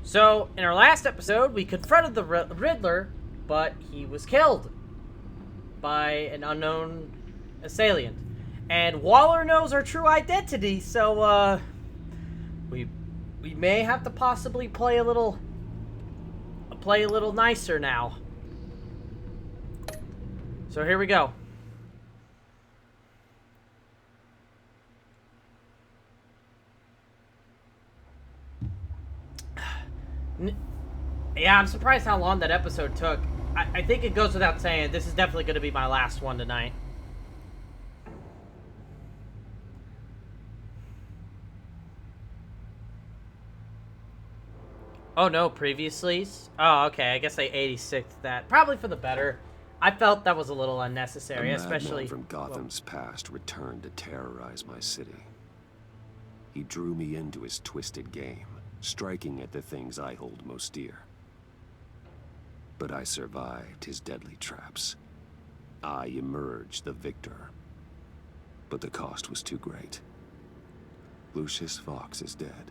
So, in our last episode, we confronted the Riddler, but he was killed by an unknown assailant. And Waller knows our true identity, so, we may have to possibly play a little nicer now. So here we go. Yeah, I'm surprised how long that episode took. I think it goes without saying, this is definitely going to be my last one tonight. Oh no, previously? Oh, okay, I guess they 86'd that. Probably for the better. I felt that was a little unnecessary, especially... from Gotham's past returned to terrorize my city. He drew me into his twisted game, striking at the things I hold most dear. But I survived his deadly traps. I emerged the victor. But the cost was too great. Lucius Fox is dead.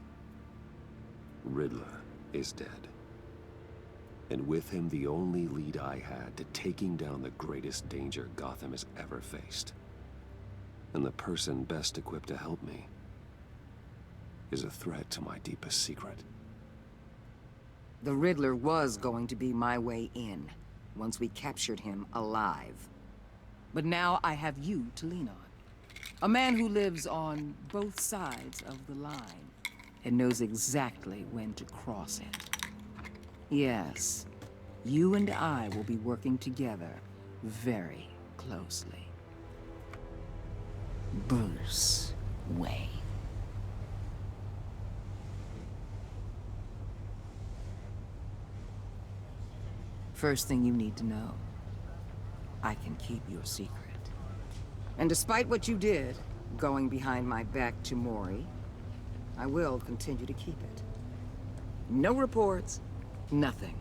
Riddler is dead. And with him the only lead I had to taking down the greatest danger Gotham has ever faced. And the person best equipped to help me is a threat to my deepest secret. The Riddler was going to be my way in, once we captured him alive. But now I have you to lean on. A man who lives on both sides of the line, and knows exactly when to cross it. Yes, you and I will be working together very closely. Bruce Wayne. First thing you need to know, I can keep your secret. And despite what you did, going behind my back to Mori, I will continue to keep it. No reports, nothing.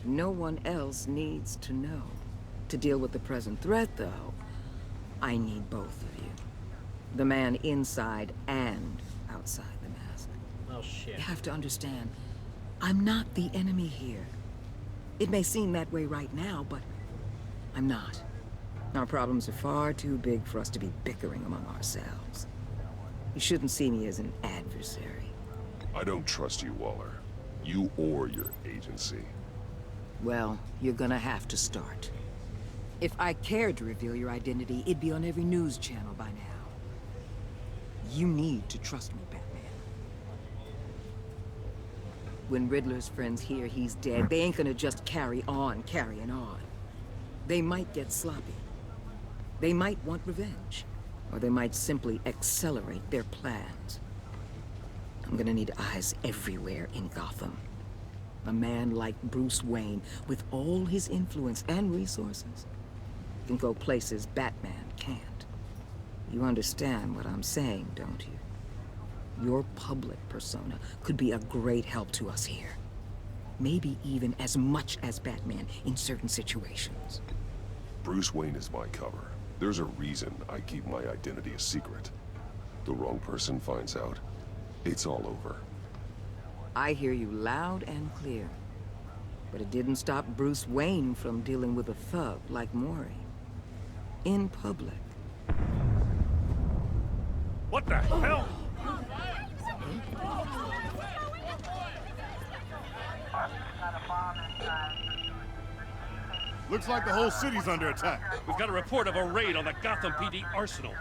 No one else needs to know. To deal with the present threat, though, I need both of you. The man inside and outside the mask. Oh, shit. You have to understand, I'm not the enemy here. It may seem that way right now, but I'm not. Our problems are far too big for us to be bickering among ourselves. You shouldn't see me as an adversary. I don't trust you, Waller. You or your agency. Well, you're gonna have to start. If I cared to reveal your identity, it'd be on every news channel by now. You need to trust me, Batman. When Riddler's friends hear he's dead, they ain't gonna just carry on carrying on. They might get sloppy. They might want revenge. Or they might simply accelerate their plans. I'm gonna need eyes everywhere in Gotham. A man like Bruce Wayne, with all his influence and resources, can go places Batman can't. You understand what I'm saying, don't you? Your public persona could be a great help to us here. Maybe even as much as Batman in certain situations. Bruce Wayne is my cover. There's a reason I keep my identity a secret. The wrong person finds out, it's all over. I hear you loud and clear. But it didn't stop Bruce Wayne from dealing with a thug like Mori. In public. What the hell? Looks like the whole city's under attack. We've got a report of a raid on the Gotham PD arsenal.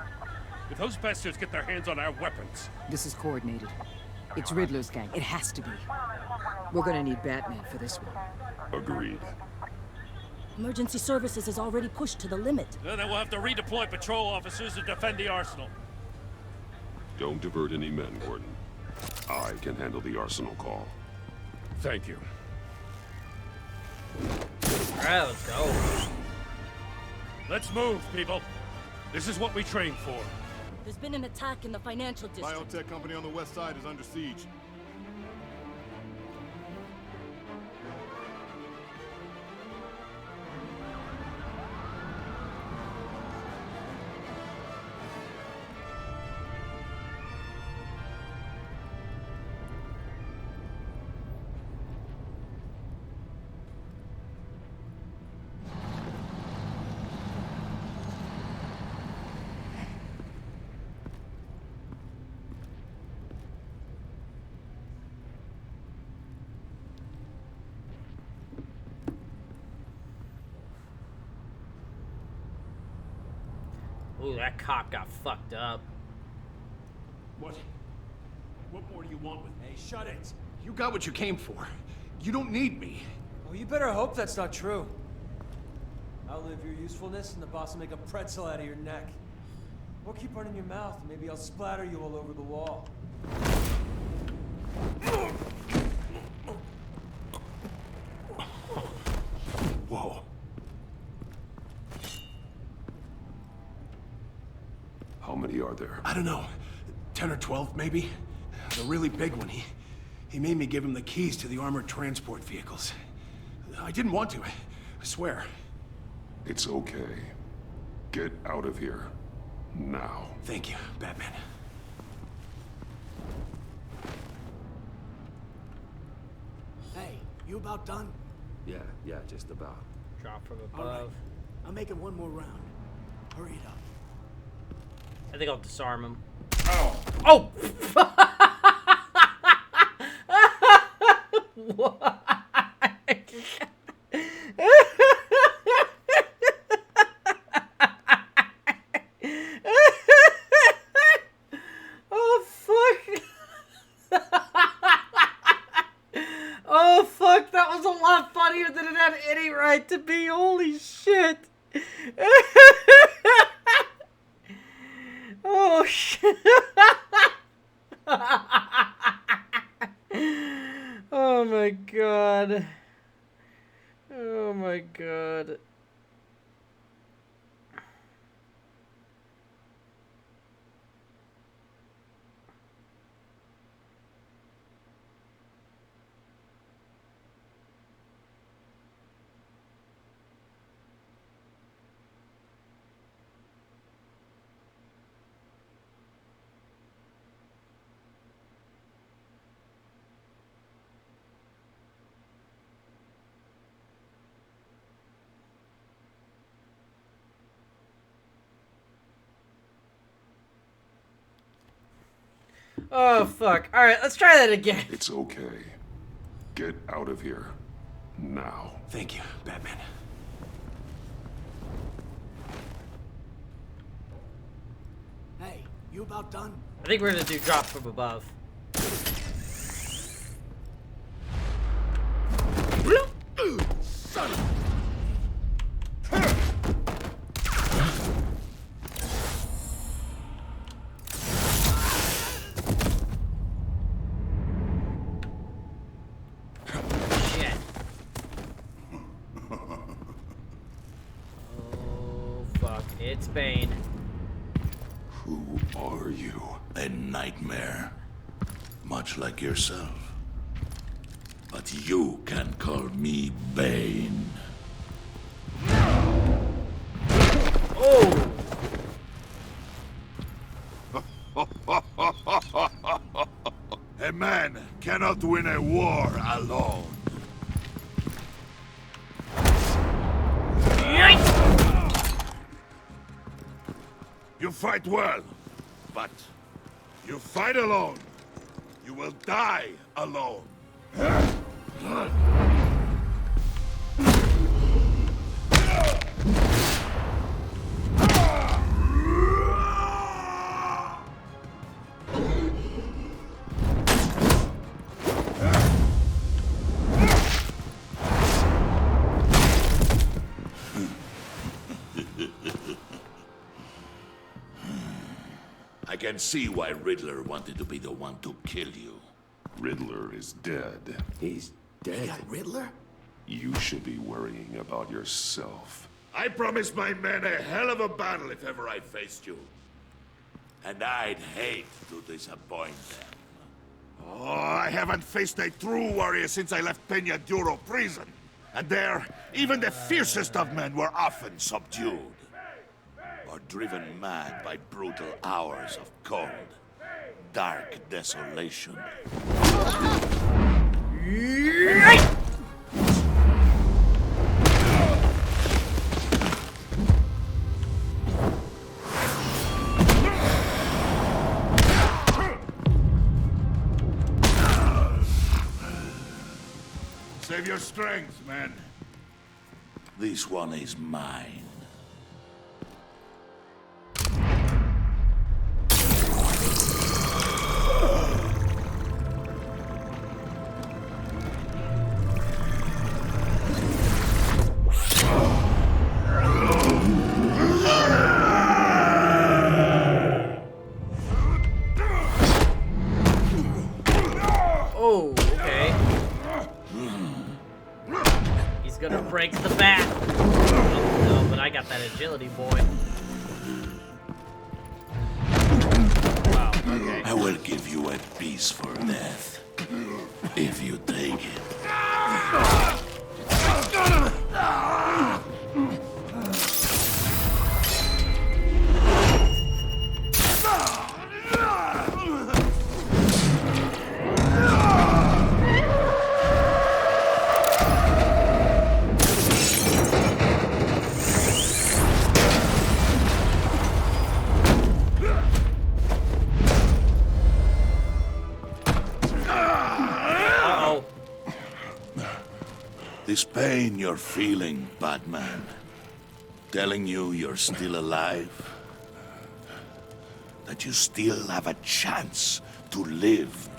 If those bastards get their hands on our weapons... This is coordinated. It's Riddler's gang. It has to be. We're gonna need Batman for this one. Agreed. Emergency services is already pushed to the limit. Then we'll have to redeploy patrol officers to defend the arsenal. Don't divert any men, Gordon. I can handle the arsenal call. Thank you. Alright, let's go. Let's move, people. This is what we trained for. There's been an attack in the financial district. Biotech company on the west side is under siege. Ooh, that cop got fucked up. What more do you want with me? Hey, shut it. You got what you came for. You don't need me. Oh, you better hope that's not true. Outlive your usefulness, and the boss will make a pretzel out of your neck. Or keep running your mouth, and maybe I'll splatter you all over the wall. Whoa. How many are there? I don't know. 10 or 12, maybe? The really big one, he made me give him the keys to the armored transport vehicles. I didn't want to, I swear. It's okay. Get out of here. Now. Thank you, Batman. Hey, you about done? Yeah, just about. Drop from All right. above. I'm making one more round. Hurry it up. I think I'll disarm him. Oh! What? Oh, fuck. Oh, fuck. That was a lot funnier than it had any right to be. Holy shit. Oh, shit. Oh, my God. Oh, my God. Oh, fuck. Alright, let's try that again. It's okay. Get out of here. Now. Thank you, Batman. Hey, you about done? I think we're gonna do drop from above. Son of Shit. Oh, fuck. It's Bane. Who are you? A nightmare, much like yourself. But you can call me Bane. Oh! A man cannot win a war alone. You fight well, but you fight alone. You will die alone. I can see why Riddler wanted to be the one to kill you. Riddler is dead. He's dead. Riddler? You should be worrying about yourself. I promised my men a hell of a battle if ever I faced you. And I'd hate to disappoint them. Oh, I haven't faced a true warrior since I left Peña Duro prison. And there, even the fiercest of men were often subdued. Or driven mad by brutal hours of cold, dark desolation. Save your strength, man. This one is mine. Okay. He's gonna break the bat. Oh, no, but I got that agility, boy. Wow, okay. I will give you a piece for death, if you take it. This pain you're feeling, Batman, telling you you're still alive, that you still have a chance to live.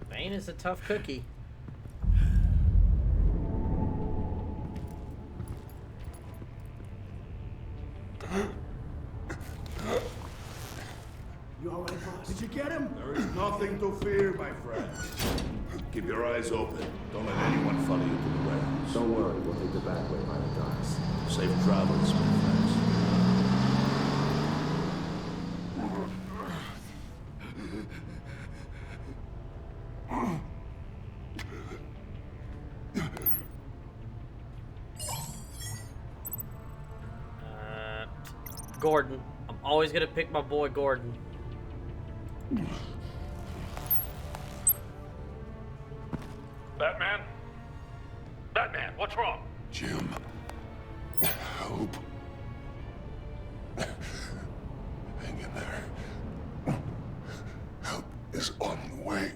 Bane is a tough cookie. You all right, boss? Did you get him? There is nothing to fear, my friend. Keep your eyes open. Don't let anyone follow you to the warehouse. Don't worry, we'll take the back way by the docks. Safe travels, my friends. Gordon. I'm always gonna pick my boy Gordon. Batman? Batman, what's wrong? Jim. Hope. Hang in there. Help is on the way.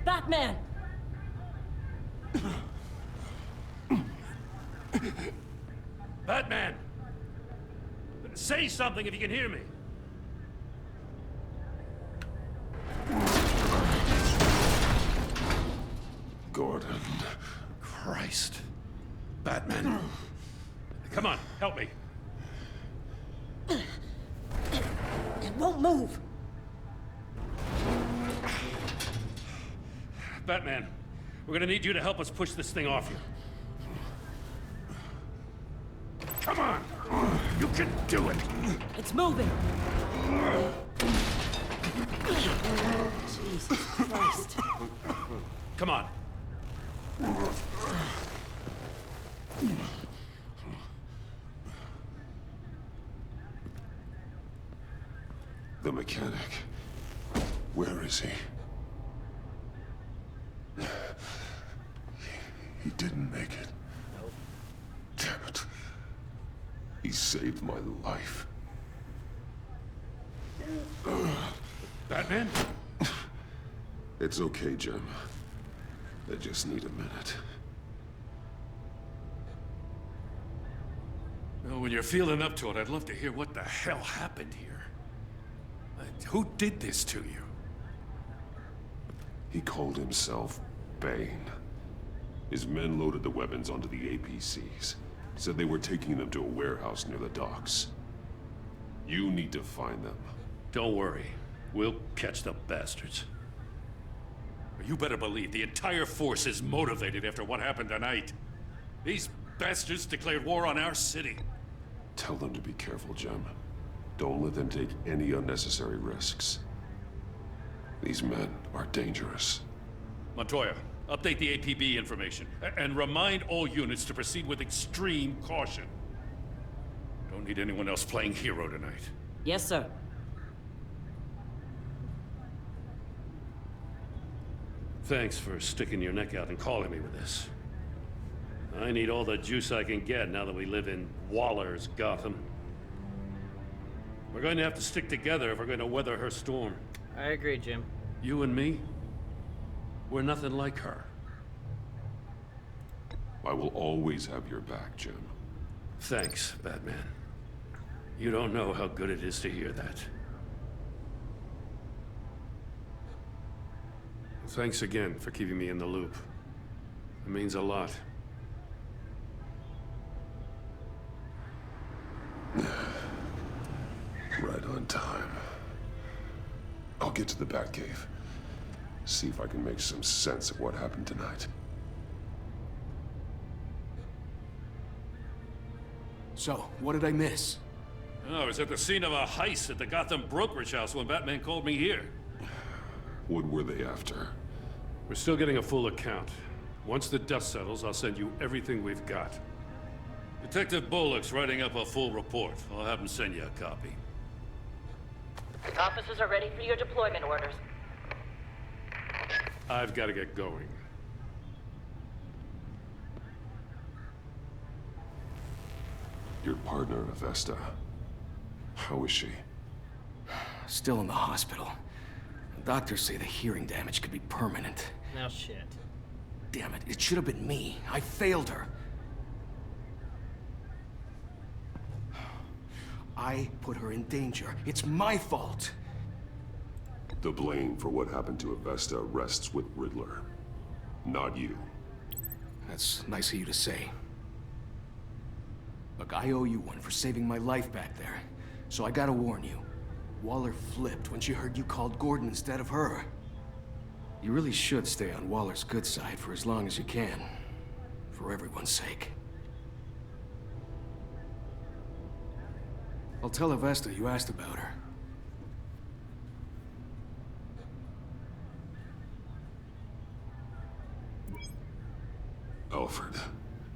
Batman! Batman! Say something if you can hear me. Gordon. Christ. Batman. Come on, help me. It won't move. Batman, we're gonna need you to help us push this thing off you. Come on! You can do it! It's moving. Jesus Christ. Come on. The mechanic. Where is he? He didn't make it. Damn it. He saved my life. Batman? It's okay, Jim. I just need a minute. Well, when you're feeling up to it, I'd love to hear what the hell happened here. Who did this to you? He called himself Bane. His men loaded the weapons onto the APCs. Said they were taking them to a warehouse near the docks. You need to find them. Don't worry. We'll catch the bastards. You better believe the entire force is motivated after what happened tonight. These bastards declared war on our city. Tell them to be careful, Jim. Don't let them take any unnecessary risks. These men are dangerous. Montoya, update the APB information. And remind all units to proceed with extreme caution. Don't need anyone else playing hero tonight. Yes, sir. Thanks for sticking your neck out and calling me with this. I need all the juice I can get now that we live in Waller's Gotham. We're going to have to stick together if we're going to weather her storm. I agree, Jim. You and me, we're nothing like her. I will always have your back, Jim. Thanks, Batman. You don't know how good it is to hear that. Thanks again for keeping me in the loop. It means a lot. Right on time. I'll get to the Batcave. See if I can make some sense of what happened tonight. So, what did I miss? Oh, I was at the scene of a heist at the Gotham brokerage house when Batman called me here. What were they after? We're still getting a full account. Once the dust settles, I'll send you everything we've got. Detective Bullock's writing up a full report. I'll have him send you a copy. Officers are ready for your deployment orders. I've got to get going. Your partner, Avesta. How is she? Still in the hospital. Doctors say the hearing damage could be permanent. Now shit. Damn it, it should have been me. I failed her. I put her in danger. It's my fault. The blame for what happened to Avesta rests with Riddler, not you. That's nice of you to say. Look, I owe you one for saving my life back there. So I gotta warn you. Waller flipped when she heard you called Gordon instead of her. You really should stay on Waller's good side for as long as you can. For everyone's sake. I'll tell Avesta you asked about her. Alfred,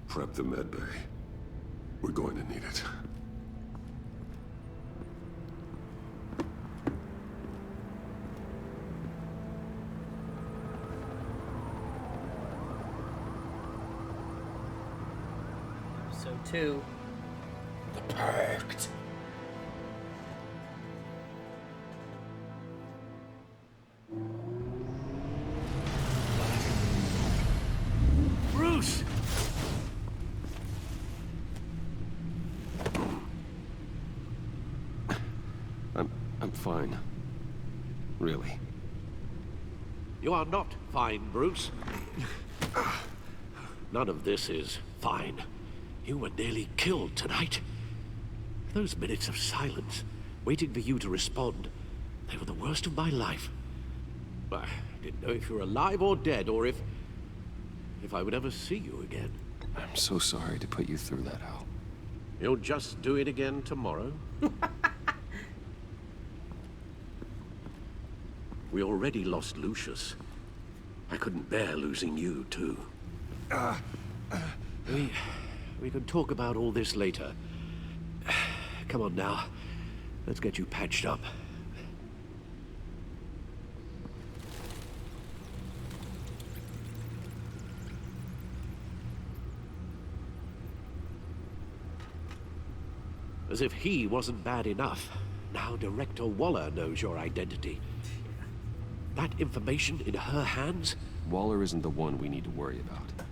prep the medbay. We're going to need it. Episode 2. The Pact. Bruce! I'm fine. Really. You are not fine, Bruce. None of this is fine. You were nearly killed tonight. Those minutes of silence, waiting for you to respond, they were the worst of my life. I didn't know if you were alive or dead, or if I would ever see you again. I'm so sorry to put you through that, Al. You'll just do it again tomorrow? We already lost Lucius. I couldn't bear losing you, too. We can talk about all this later. Come on now. Let's get you patched up. As if he wasn't bad enough. Now Director Waller knows your identity. That information in her hands? Waller isn't the one we need to worry about.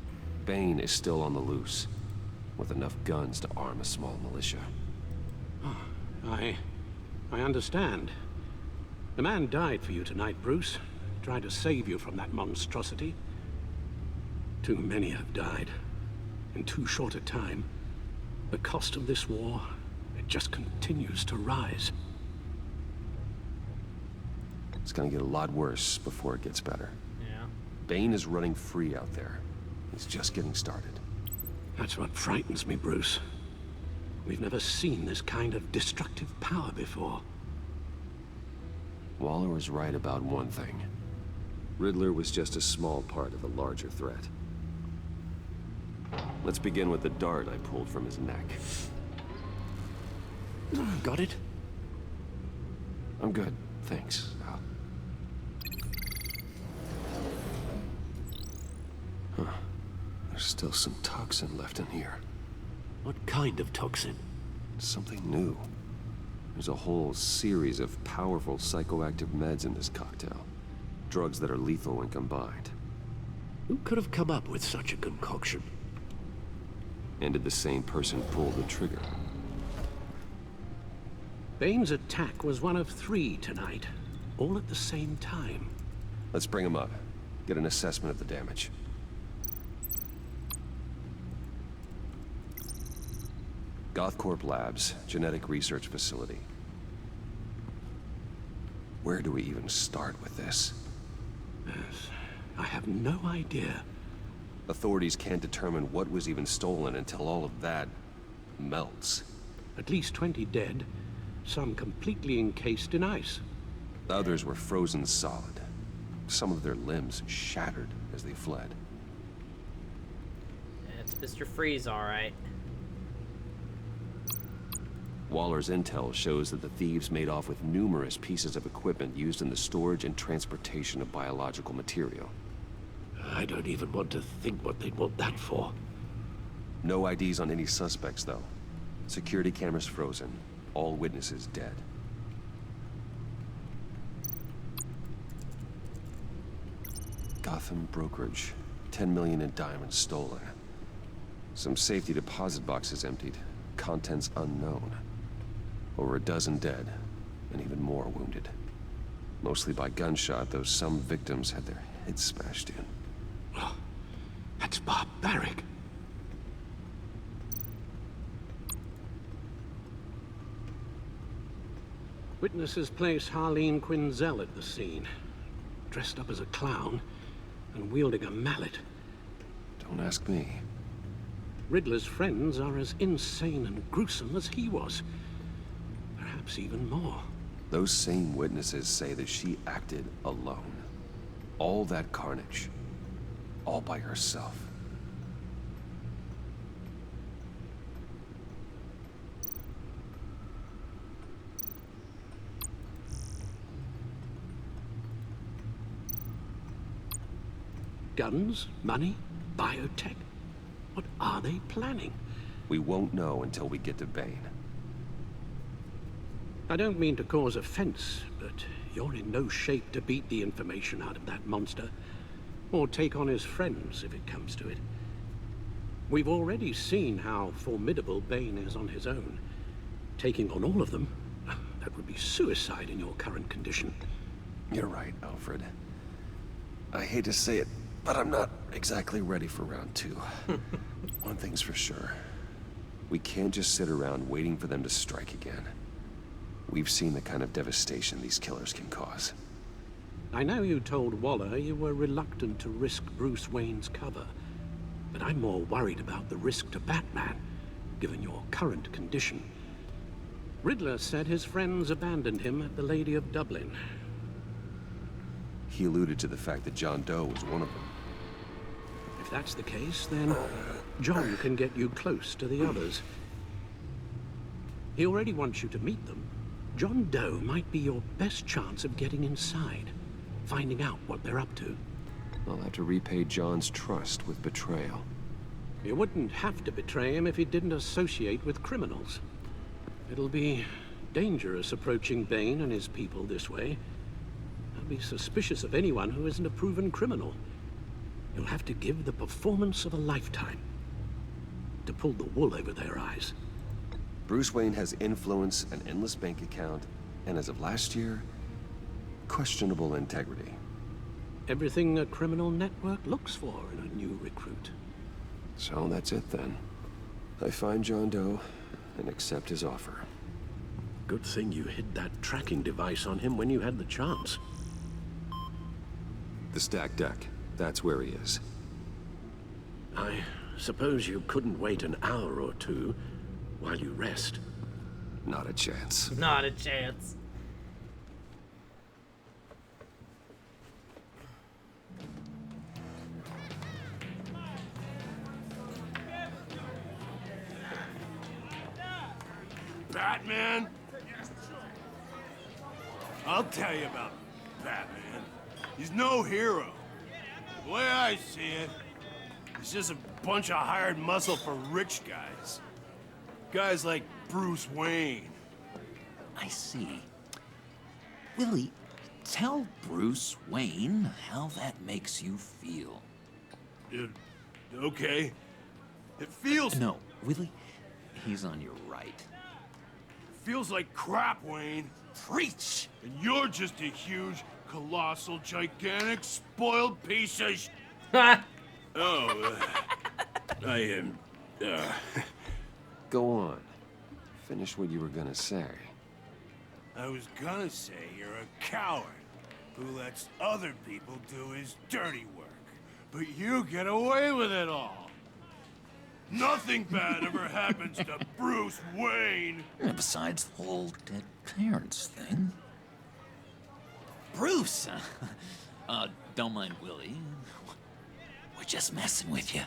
Bane is still on the loose, with enough guns to arm a small militia. Oh, I understand. The man died for you tonight, Bruce. Tried to save you from that monstrosity. Too many have died. In too short a time. The cost of this war, it just continues to rise. It's gonna get a lot worse before it gets better. Yeah. Bane is running free out there. He's just getting started. That's what frightens me, Bruce. We've never seen this kind of destructive power before. Waller was right about one thing. Riddler was just a small part of a larger threat. Let's begin with the dart I pulled from his neck. Got it? I'm good, thanks, Al. There's still some toxin left in here. What kind of toxin? Something new. There's a whole series of powerful psychoactive meds in this cocktail. Drugs that are lethal when combined. Who could have come up with such a concoction? And did the same person pull the trigger? Bane's attack was one of 3 tonight, all at the same time. Let's bring him up. Get an assessment of the damage. Gothcorp Labs, genetic research facility. Where do we even start with this? Yes, I have no idea. Authorities can't determine what was even stolen until all of that melts. At least 20 dead, some completely encased in ice. Others were frozen solid. Some of their limbs shattered as they fled. It's Mr. Freeze, all right. Waller's intel shows that the thieves made off with numerous pieces of equipment used in the storage and transportation of biological material. I don't even want to think what they'd want that for. No IDs on any suspects, though. Security cameras frozen. All witnesses dead. Gotham Brokerage. 10 million in diamonds stolen. Some safety deposit boxes emptied. Contents unknown. Over a dozen dead, and even more wounded. Mostly by gunshot, though some victims had their heads smashed in. Oh, that's barbaric. Witnesses place Harleen Quinzel at the scene, dressed up as a clown and wielding a mallet. Don't ask me. Riddler's friends are as insane and gruesome as he was. Perhaps even more. Those same witnesses say that she acted alone. All that carnage. All by herself. Guns, money, biotech. What are they planning? We won't know until we get to Bane. I don't mean to cause offense, but you're in no shape to beat the information out of that monster, or take on his friends if it comes to it. We've already seen how formidable Bane is on his own. Taking on all of them, that would be suicide in your current condition. You're right, Alfred. I hate to say it, but I'm not exactly ready for round 2. One thing's for sure. We can't just sit around waiting for them to strike again. We've seen the kind of devastation these killers can cause. I know you told Waller you were reluctant to risk Bruce Wayne's cover, but I'm more worried about the risk to Batman, given your current condition. Riddler said his friends abandoned him at the Lady of Dublin. He alluded to the fact that John Doe was one of them. If that's the case, then John can get you close to the others. He already wants you to meet them. John Doe might be your best chance of getting inside, finding out what they're up to. I'll have to repay John's trust with betrayal. You wouldn't have to betray him if he didn't associate with criminals. It'll be dangerous approaching Bane and his people this way. I'll be suspicious of anyone who isn't a proven criminal. You'll have to give the performance of a lifetime to pull the wool over their eyes. Bruce Wayne has influence, an endless bank account, and as of last year, questionable integrity. Everything a criminal network looks for in a new recruit. So that's it then. I find John Doe and accept his offer. Good thing you hid that tracking device on him when you had the chance. The stacked deck. That's where he is. I suppose you couldn't wait an hour or two while you rest. Not a chance. Not a chance. Batman? I'll tell you about Batman. He's no hero. The way I see it, It's just a bunch of hired muscle for rich guys. Guys like Bruce Wayne. I see. Willie, tell Bruce Wayne how that makes you feel. Okay. It feels... No, Willie, he's on your right. Feels like crap, Wayne. Preach! And you're just a huge, colossal, gigantic, spoiled piece of sh... Oh, I am... Go on. Finish what you were gonna say. I was gonna say you're a coward who lets other people do his dirty work. But you get away with it all. Nothing bad ever happens to Bruce Wayne. Besides the whole dead parents thing. Bruce! Don't mind Willie. We're just messing with you.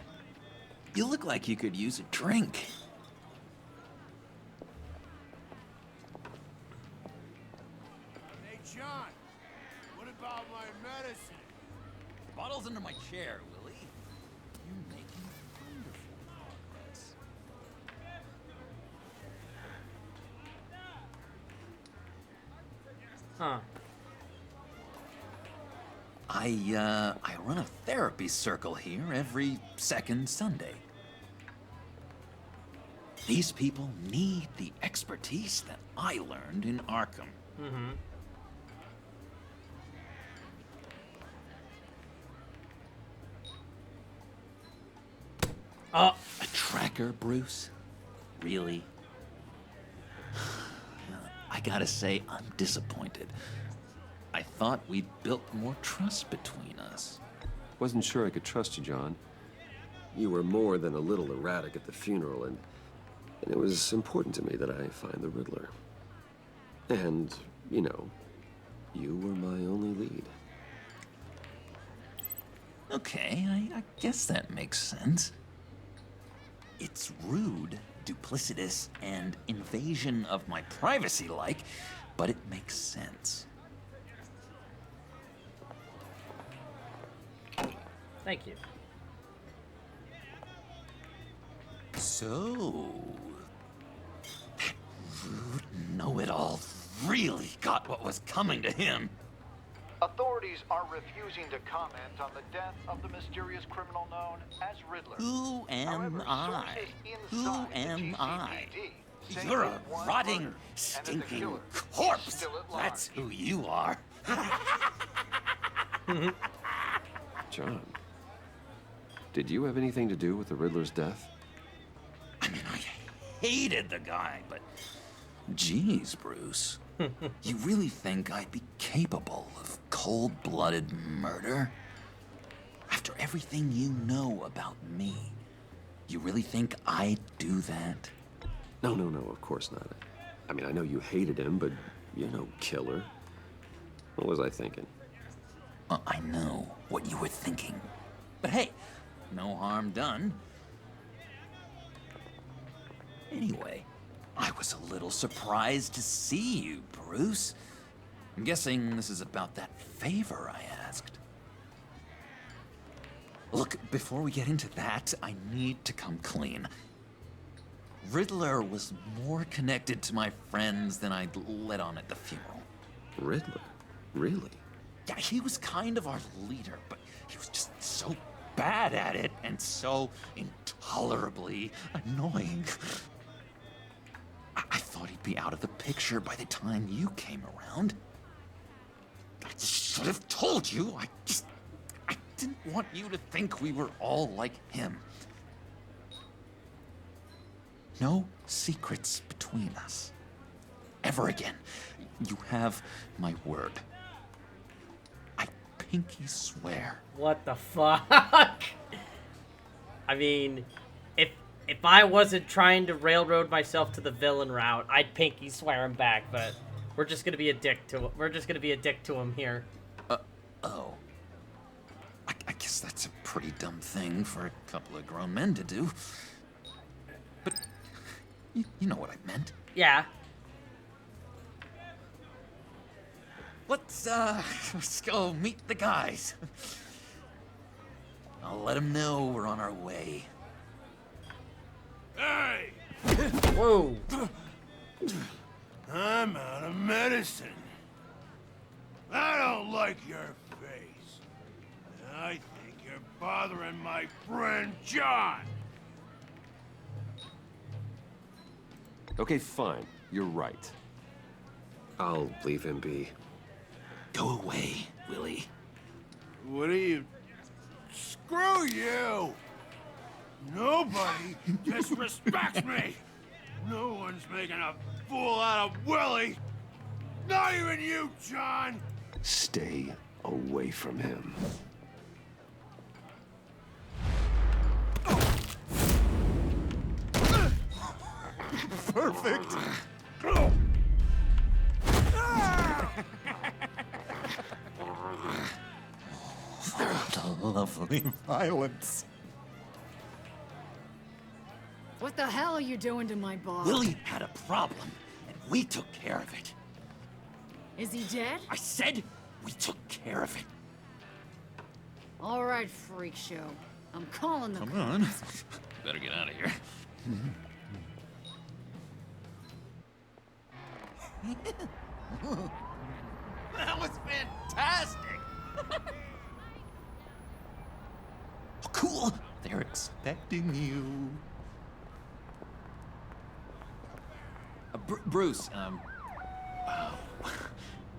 You look like you could use a drink. Hey, John. What about my medicine? The bottle's under my chair, Willie. You're making wonderful progress. Huh. I run a therapy circle here every second Sunday. These people need the expertise that I learned in Arkham. Mm-hmm. A tracker, Bruce? Really? I gotta say, I'm disappointed. I thought we'd built more trust between us. Wasn't sure I could trust you, John. You were more than a little erratic at the funeral, and it was important to me that I find the Riddler. And, you know, you were my only lead. Okay, I guess that makes sense. It's rude, duplicitous, and invasion of my privacy-like, but it makes sense. Thank you. So, that rude know-it-all really got what was coming to him. Authorities are refusing to comment on the death of the mysterious criminal known as Riddler. Who am I? Who am I? say You're a one rotting, murder, stinking killer corpse. still at large. That's who you are. John, did you have anything to do with the Riddler's death? I mean, I hated the guy, but... Geez, Bruce. You really think I'd be capable of cold-blooded murder? After everything you know about me, you really think I'd do that? No, of course not. I mean, I know you hated him, but you're no killer. What was I thinking? I know what you were thinking. But hey, no harm done. Anyway, I was a little surprised to see you, Bruce. I'm guessing this is about that favor I asked. Look, before we get into that, I need to come clean. Riddler was more connected to my friends than I'd let on at the funeral. Riddler? Really? Yeah, he was kind of our leader, but he was just so bad at it and so intolerably annoying. I thought he'd be out of the picture by the time you came around. I should have told you. I didn't want you to think we were all like him. No secrets between us. Ever again. You have my word. I pinky swear. What the fuck? I mean, if I wasn't trying to railroad myself to the villain route, I'd pinky swear him back, but we're just gonna be a dick to him. We're just gonna be a dick to him here. Oh. I guess that's a pretty dumb thing for a couple of grown men to do. But you know what I meant. Yeah. Let's go meet the guys. I'll let him know we're on our way. Hey! Whoa. I'm out of medicine. I don't like your face. And I think you're bothering my friend John. Okay, fine. You're right. I'll leave him be. Go away, Willie. What are you... Screw you! Nobody disrespects me! No one's making a fool out of Willie! Not even you, John! Stay away from him. Perfect. Lovely violence. What the hell are you doing to my boss? Willie had a problem, and we took care of it. Is he dead? I said we took care of it. All right, freak show. I'm calling the Come on. Better get out of here. That was fantastic! Cool. They're expecting you. Bruce,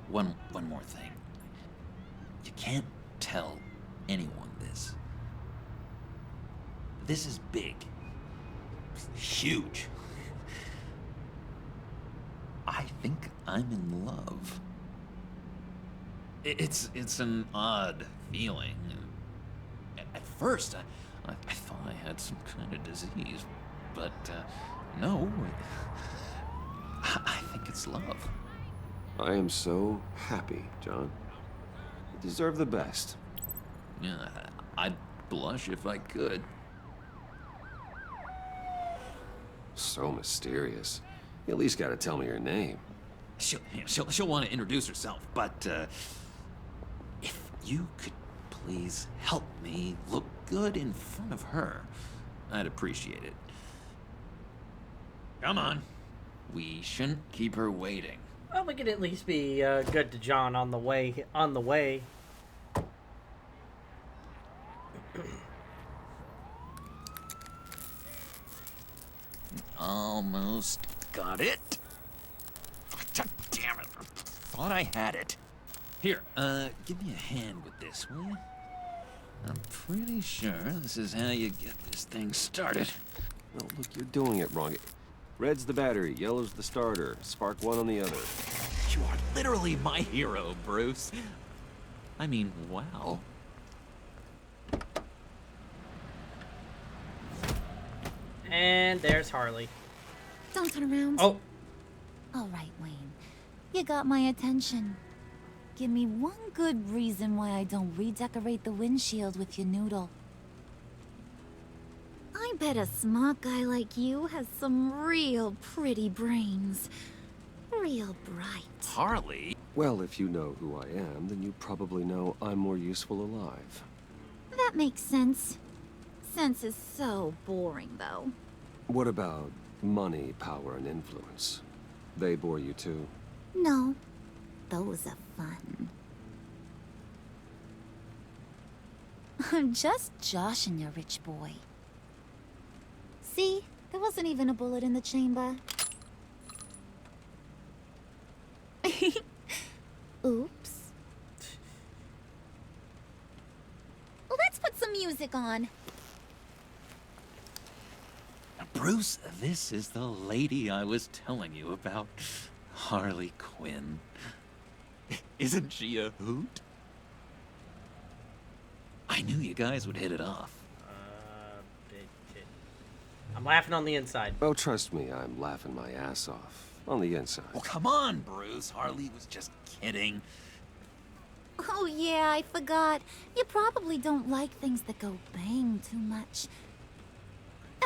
one more thing. You can't tell anyone this. This is big. Huge. I think I'm in love. It's an odd feeling. At first, I thought I had some kind of disease, but no. I think it's love. I am so happy, John. You deserve the best. Yeah, I'd blush if I could. So mysterious. You at least gotta tell me your name. She'll want to introduce herself, but if you could please help me look good in front of her, I'd appreciate it. Come on. We shouldn't keep her waiting. Well, we could at least be good to John on the way. Almost got it. God damn it. Thought I had it. Here, give me a hand with this, will you? I'm pretty sure this is how you get this thing started. Oh, look, you're doing it wrong. Red's the battery, yellow's the starter. Spark one on the other. You are literally my hero, Bruce. I mean, wow. And there's Harley. Don't turn around. Oh. All right, Wayne. You got my attention. Give me one good reason why I don't redecorate the windshield with your noodle. I bet a smart guy like you has some real pretty brains. Real bright. Harley? Well, if you know who I am, then you probably know I'm more useful alive. That makes sense. Sense is so boring, though. What about money, power, and influence? They bore you too? No. Those are fun. I'm just joshing you, rich boy. See? There wasn't even a bullet in the chamber. Oops. Let's put some music on. Bruce, this is the lady I was telling you about. Harley Quinn. Isn't she a hoot? I knew you guys would hit it off. I'm laughing on the inside. Oh, trust me, I'm laughing my ass off. On the inside. Well, come on, Bruce. Harley was just kidding. Oh yeah, I forgot. You probably don't like things that go bang too much.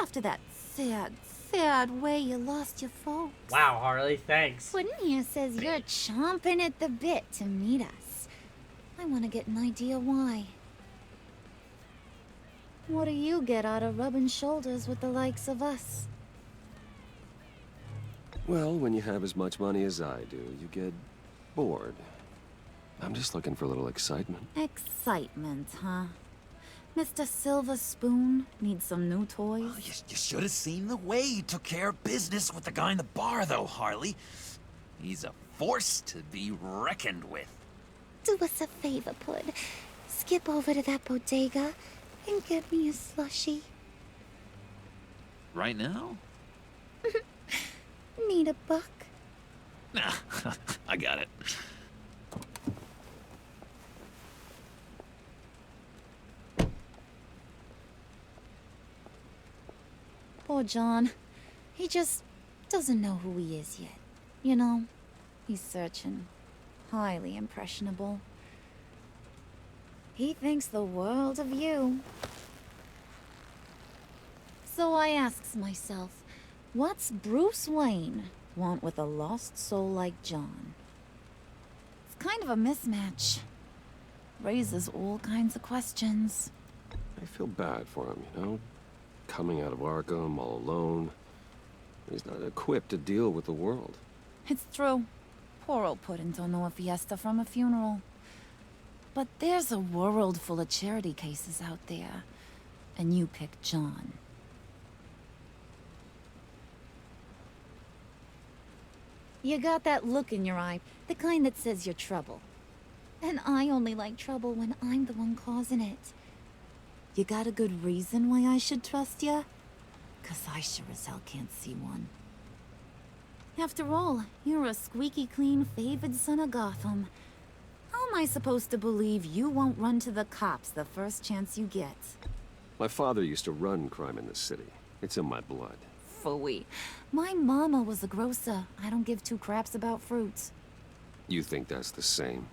After that sad way you lost your folks. Wow, Harley, thanks. Wooden here says you're chomping at the bit to meet us. I want to get an idea why. What do you get out of rubbing shoulders with the likes of us? Well, when you have as much money as I do, you get bored. I'm just looking for a little excitement. Excitement, huh? Mr. Silver Spoon needs some new toys? Oh, you should have seen the way you took care of business with the guy in the bar, though, Harley. He's a force to be reckoned with. Do us a favor, Pud. Skip over to that bodega and get me a slushie. Right now? Need a buck? Nah, I got it. Poor John. He just doesn't know who he is yet. You know, he's searching. Highly impressionable. He thinks the world of you. So I asks myself, what's Bruce Wayne want with a lost soul like John? It's kind of a mismatch. Raises all kinds of questions. I feel bad for him, you know? Coming out of Arkham all alone. He's not equipped to deal with the world. It's true. Poor old Puddin' don't know a fiesta from a funeral. But there's a world full of charity cases out there. And you pick John. You got that look in your eye, the kind that says you're trouble. And I only like trouble when I'm the one causing it. You got a good reason why I should trust you? 'Cause I sure as hell can't see one. After all, you're a squeaky clean favored son of Gotham. How am I supposed to believe you won't run to the cops the first chance you get? My father used to run crime in the city. It's in my blood. Phooey. My mama was a grocer. I don't give two craps about fruits. You think that's the same?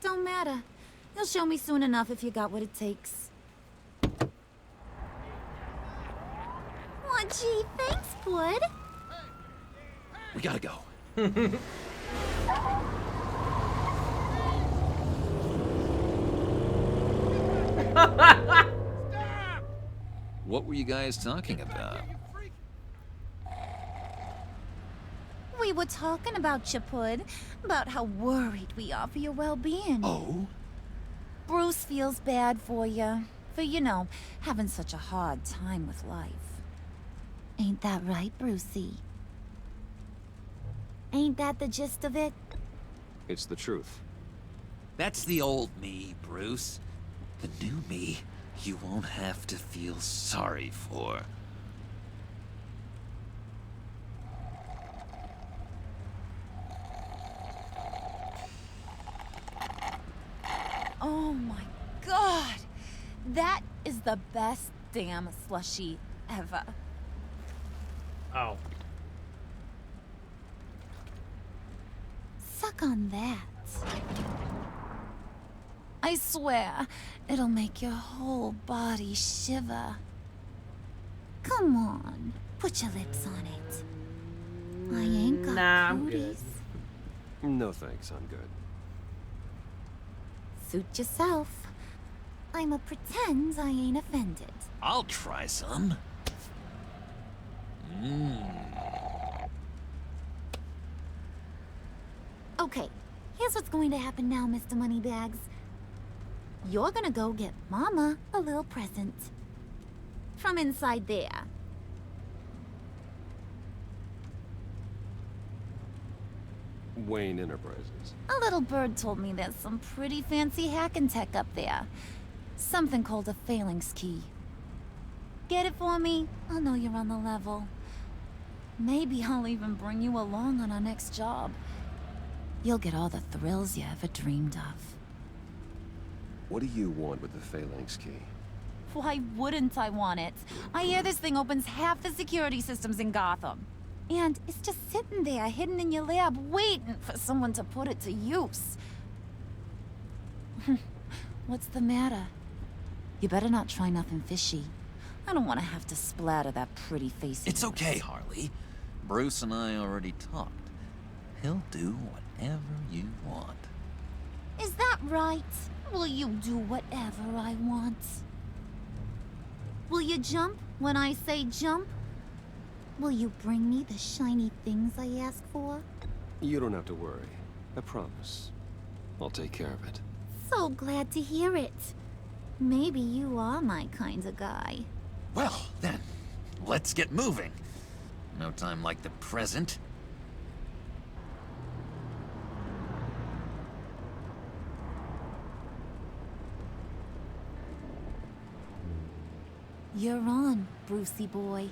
Don't matter. You'll show me soon enough if you got what it takes. Aw, gee, thanks, Bud. We gotta go. What were you guys talking about? We were talking about you, Pud. About how worried we are for your well-being. Oh? Bruce feels bad for you. For, you know, having such a hard time with life. Ain't that right, Brucey? Ain't that the gist of it? It's the truth. That's the old me, Bruce. The new me, you won't have to feel sorry for. Oh my god! That is the best damn slushie ever. Oh. Suck on that. I swear, it'll make your whole body shiver. Come on, put your lips on it. I ain't got Nah, I'm cooties. good. No thanks, I'm good. Suit yourself. I'ma pretend I ain't offended. I'll try some. Okay, here's what's going to happen now, Mr. Moneybags. You're gonna go get Mama a little present. From inside there. Wayne Enterprises. A little bird told me there's some pretty fancy hacking tech up there. Something called a phalanx key. Get it for me? I'll know you're on the level. Maybe I'll even bring you along on our next job. You'll get all the thrills you ever dreamed of. What do you want with the phalanx key? Why wouldn't I want it? I hear this thing opens half the security systems in Gotham. And it's just sitting there, hidden in your lab, waiting for someone to put it to use. What's the matter? You better not try nothing fishy. I don't want to have to splatter that pretty face. It's okay, Harley. Bruce and I already talked. He'll do whatever you want. Is that right? Will you do whatever I want? Will you jump when I say jump? Will you bring me the shiny things I ask for? You don't have to worry. I promise. I'll take care of it. So glad to hear it. Maybe you are my kind of guy. Well, then, let's get moving. No time like the present. You're on, Brucey boy.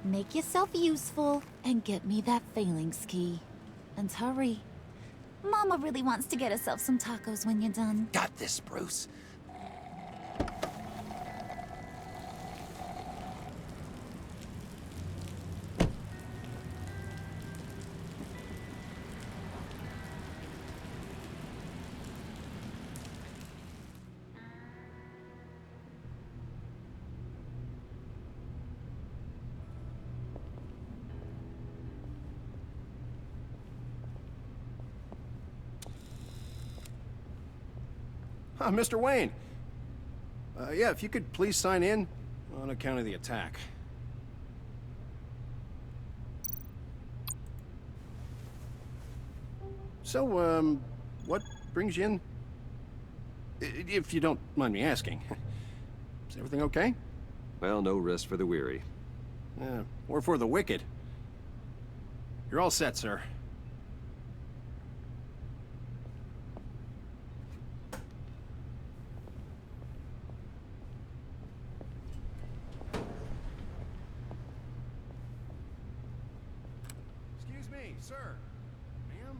Make yourself useful and get me that phalanx key. And hurry. Mama really wants to get herself some tacos when you're done. Got this, Bruce. Mr. Wayne. Yeah, if you could please sign in on account of the attack. So, what brings you in? If you don't mind me asking. Is everything okay? Well, no rest for the weary. Or for the wicked. You're all set, sir. Excuse me, sir. Ma'am,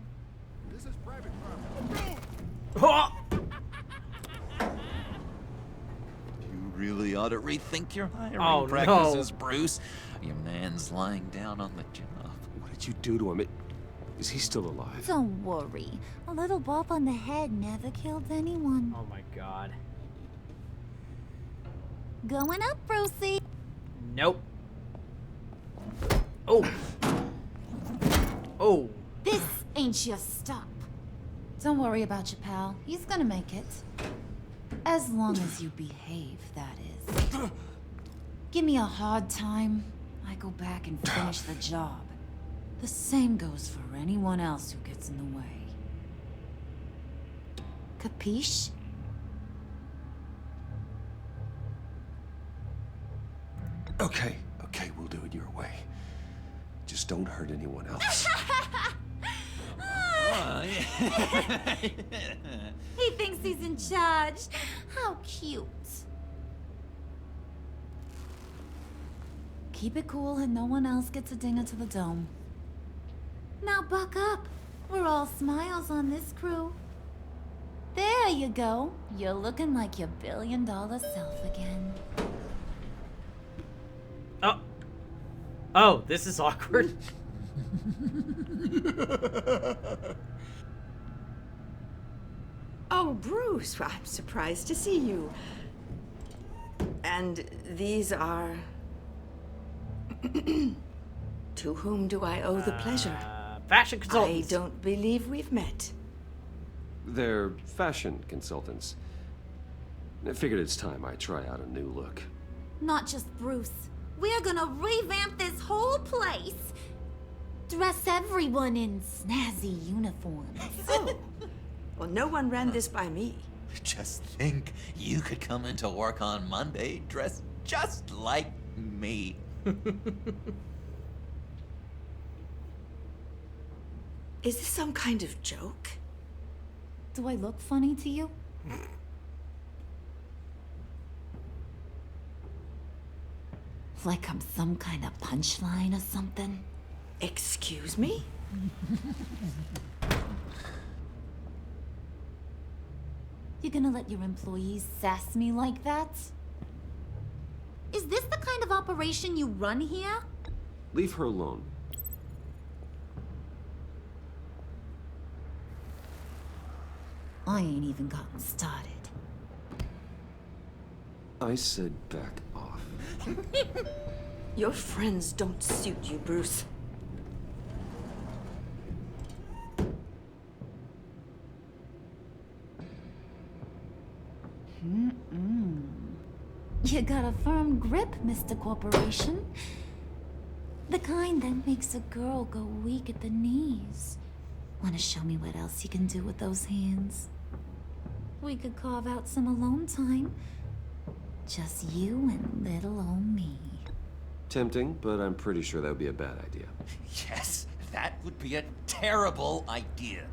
this is private property. You really ought to rethink your hiring Oh, practices, no. Bruce. Your man's lying down on the job. What did you do to him? Is he still alive? Don't worry. A little bump on the head never killed anyone. Oh my god. Going up, Brucey. Nope. Oh. Oh. This ain't your stop. Don't worry about your pal. He's gonna make it. As long as you behave, that is. Give me a hard time, I go back and finish the job. The same goes for anyone else who gets in the way. Capiche? Okay, we'll do it your way. Just don't hurt anyone else. He thinks he's in charge. How cute. Keep it cool and no one else gets a dinger to the dome. Now buck up. We're all smiles on this crew. There you go. You're looking like your billion-dollar self again. Oh. Oh, this is awkward. Oh, Bruce, I'm surprised to see you. And these are... To whom do I owe the pleasure? Fashion consultants. I don't believe we've met. They're fashion consultants. I figured it's time I try out a new look. Not just Bruce. We're gonna revamp this whole place. Dress everyone in snazzy uniforms. Oh. Well, no one ran this by me. Just think, you could come into work on Monday dressed just like me. Is this some kind of joke? Do I look funny to you? Like I'm some kind of punchline or something? Excuse me? You gonna let your employees sass me like that? Is this the kind of operation you run here? Leave her alone. I ain't even gotten started. I said back off. Your friends don't suit you, Bruce. You got a firm grip, Mr. Corporation. The kind that makes a girl go weak at the knees. Wanna show me what else you can do with those hands? We could carve out some alone time. Just you and little old me. Tempting, but I'm pretty sure that would be a bad idea. Yes, that would be a terrible idea.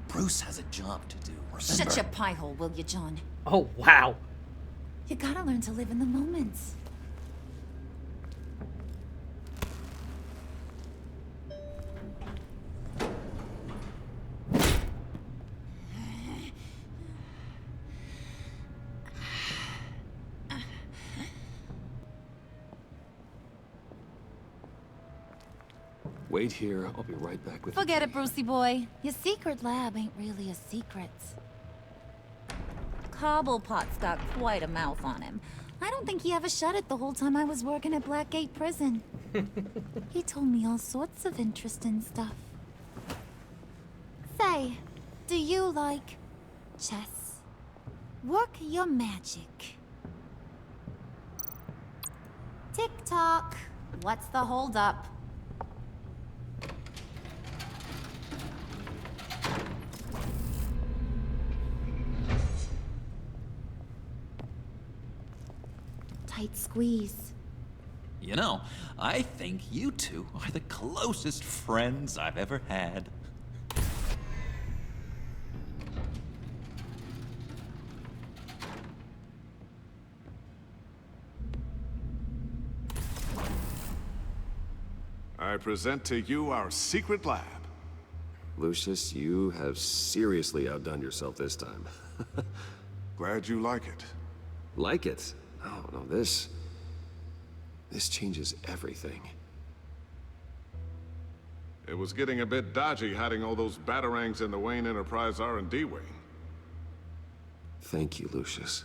Bruce has a job to do, remember? Shut your pie hole, will you, John? Oh, wow. You gotta learn to live in the moment. Wait here, I'll be right back with Forget it, Brucey boy. Your secret lab ain't really a secret. Cobblepot's got quite a mouth on him. I don't think he ever shut it the whole time I was working at Blackgate Prison. He told me all sorts of interesting stuff. Say, do you like chess? Work your magic. Tick-tock. What's the holdup? Tight squeeze. You know, I think you two are the closest friends I've ever had. I present to you our secret lab. Lucius, you have seriously outdone yourself this time. Glad you like it. Like it? Oh, no, this changes everything. It was getting a bit dodgy hiding all those batarangs in the Wayne Enterprise R&D wing. Thank you, Lucius.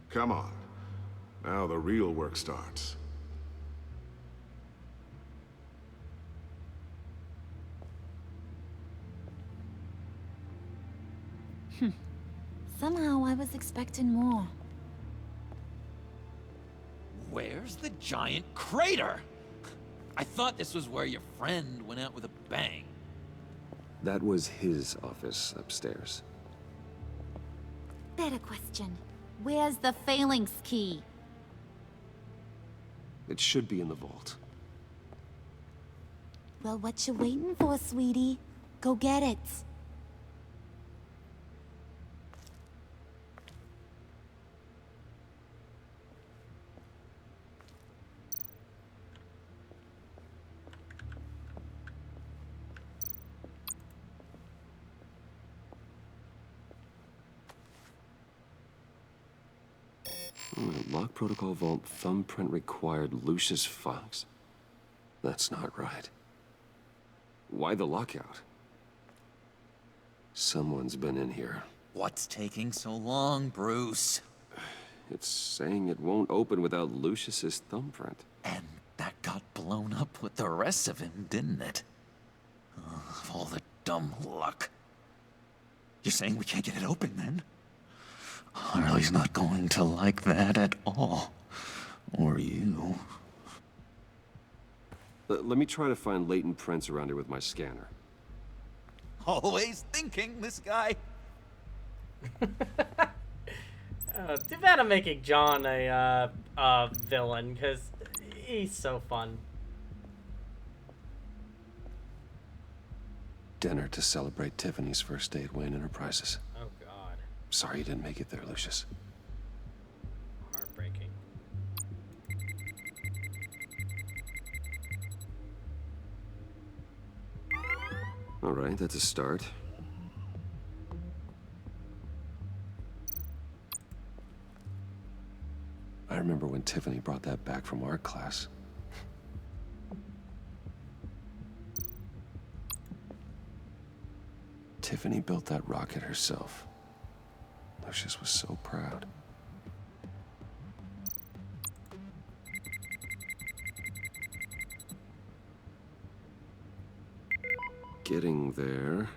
Come on. Now the real work starts. Somehow I was expecting more. Where's the giant crater? I thought this was where your friend went out with a bang. That was his office upstairs. Better question. Where's the phalanx key? It should be in the vault. Well, what you waiting for, sweetie? Go get it. Lock protocol vault thumbprint required Lucius Fox. That's not right. Why the lockout? Someone's been in here. What's taking so long, Bruce? It's saying it won't open without Lucius's thumbprint. And that got blown up with the rest of him, didn't it? Oh, all the dumb luck. You're saying we can't get it open, then? Harley's not going to like that at all. Or you. Let me try to find latent prints around here with my scanner. Always thinking, this guy. Too bad I'm making John a villain, because he's so fun. Dinner to celebrate Tiffany's first day at Wayne Enterprises. Oh, God. Sorry you didn't make it there, Lucius. Heartbreaking. All right, that's a start. I remember when Tiffany brought that back from art class. Tiffany built that rocket herself. Lucius was so proud. Getting there.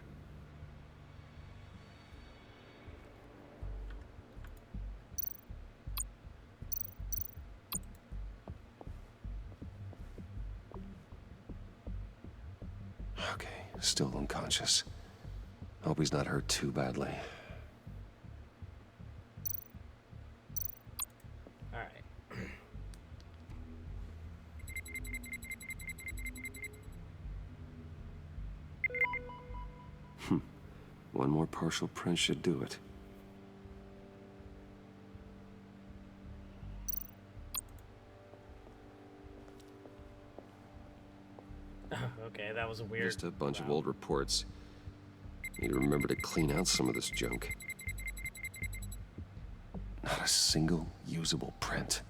Okay, still unconscious. Hope he's not hurt too badly. Alright. One more partial print should do it. Okay, that was a weird... Just a bunch of old reports. Need to remember to clean out some of this junk. Not a single usable print.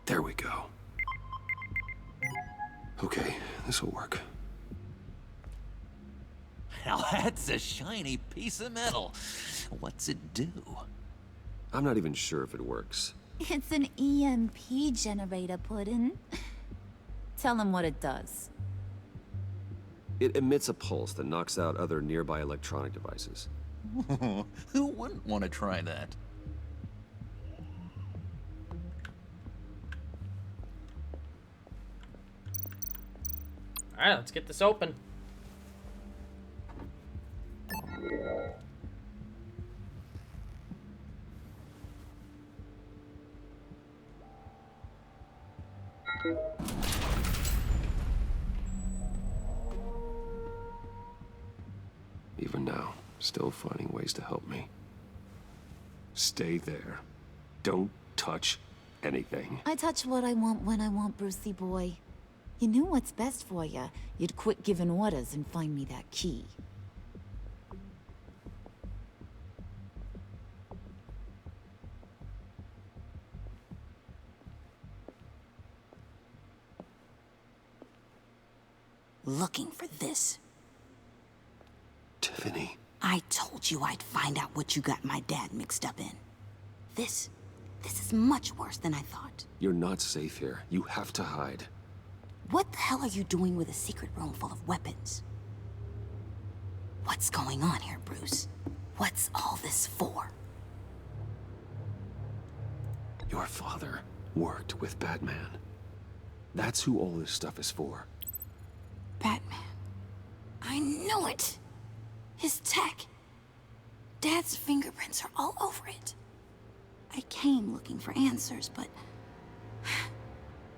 There we go. Okay, this'll work. Now that's a shiny piece of metal. What's it do? I'm not even sure if it works. It's an EMP generator, Puddin'. Tell him what it does. It emits a pulse that knocks out other nearby electronic devices. Who wouldn't want to try that? Alright, let's get this open. Even now, still finding ways to help me. Stay there. Don't touch anything. I touch what I want when I want, Brucey boy. You knew what's best for you. You'd quit giving orders and find me that key. Looking for this. Tiffany. I told you I'd find out what you got my dad mixed up in. This is much worse than I thought. You're not safe here. You have to hide. What the hell are you doing with a secret room full of weapons? What's going on here, Bruce? What's all this for? Your father worked with Batman. That's who all this stuff is for. Batman. I knew it! His tech. Dad's fingerprints are all over it. I came looking for answers, but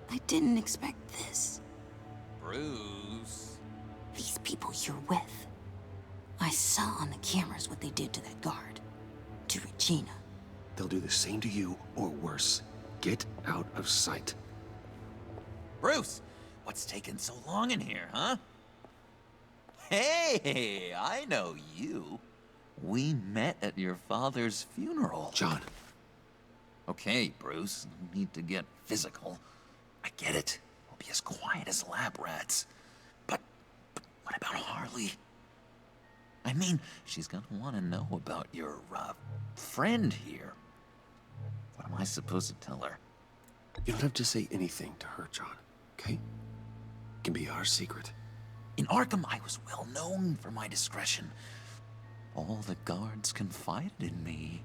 I didn't expect this. Bruce. These people you're with. I saw on the cameras what they did to that guard. To Regina. They'll do the same to you, or worse. Get out of sight. Bruce, what's taking so long in here, huh? Hey, I know you. We met at your father's funeral. John. Okay, Bruce, no need to get physical. I get it. We'll be as quiet as lab rats. But what about Harley? I mean, she's gonna want to know about your, friend here. What am I supposed to tell her? You don't have to say anything to her, John, okay? It can be our secret. In Arkham, I was well known for my discretion. All the guards confided in me.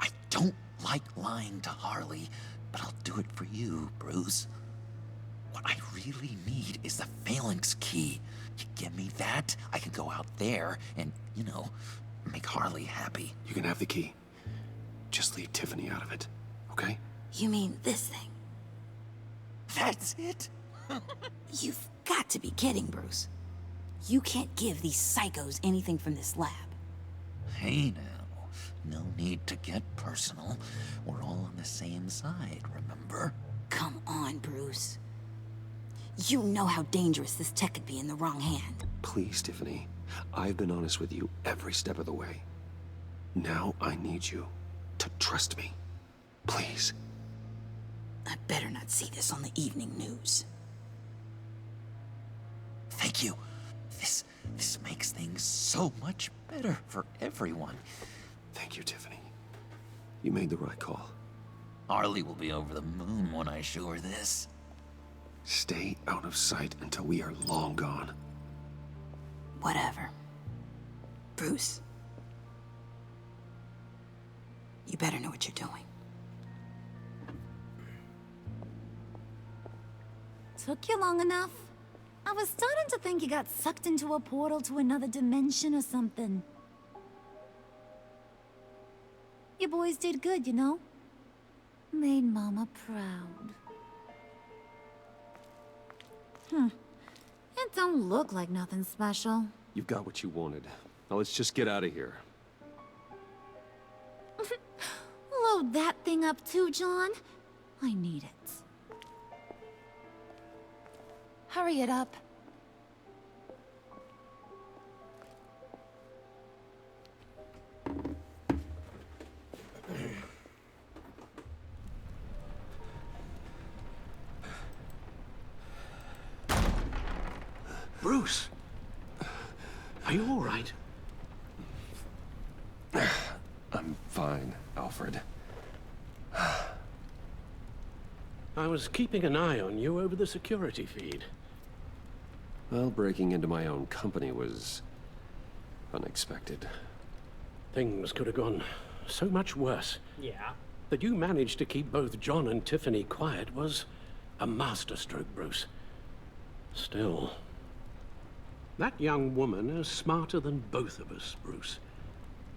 I don't like lying to Harley, but I'll do it for you, Bruce. What I really need is the Phalanx key. You give me that, I can go out there and, you know, make Harley happy. You can have the key. Just leave Tiffany out of it, okay? You mean this thing? That's it? You've got to be kidding, Bruce. You can't give these psychos anything from this lab. Hey now, no need to get personal. We're all on the same side, remember? Come on, Bruce. You know how dangerous this tech could be in the wrong hand. Please, Tiffany. I've been honest with you every step of the way. Now I need you to trust me. Please. I better not see this on the evening news. Thank you. This makes things so much better for everyone. Thank you, Tiffany. You made the right call. Harley will be over the moon when I show her this. Stay out of sight until we are long gone. Whatever. Bruce. You better know what you're doing. Took you long enough? I was starting to think you got sucked into a portal to another dimension or something. You boys did good, you know? Made Mama proud. It don't look like nothing special. You've got what you wanted. Now let's just get out of here. Load that thing up too, John. I need it. Hurry it up. Bruce! Are you all right? I'm fine, Alfred. I was keeping an eye on you over the security feed. Well, breaking into my own company was unexpected. Things could have gone so much worse. Yeah. That you managed to keep both John and Tiffany quiet was a masterstroke, Bruce. Still, that young woman is smarter than both of us, Bruce.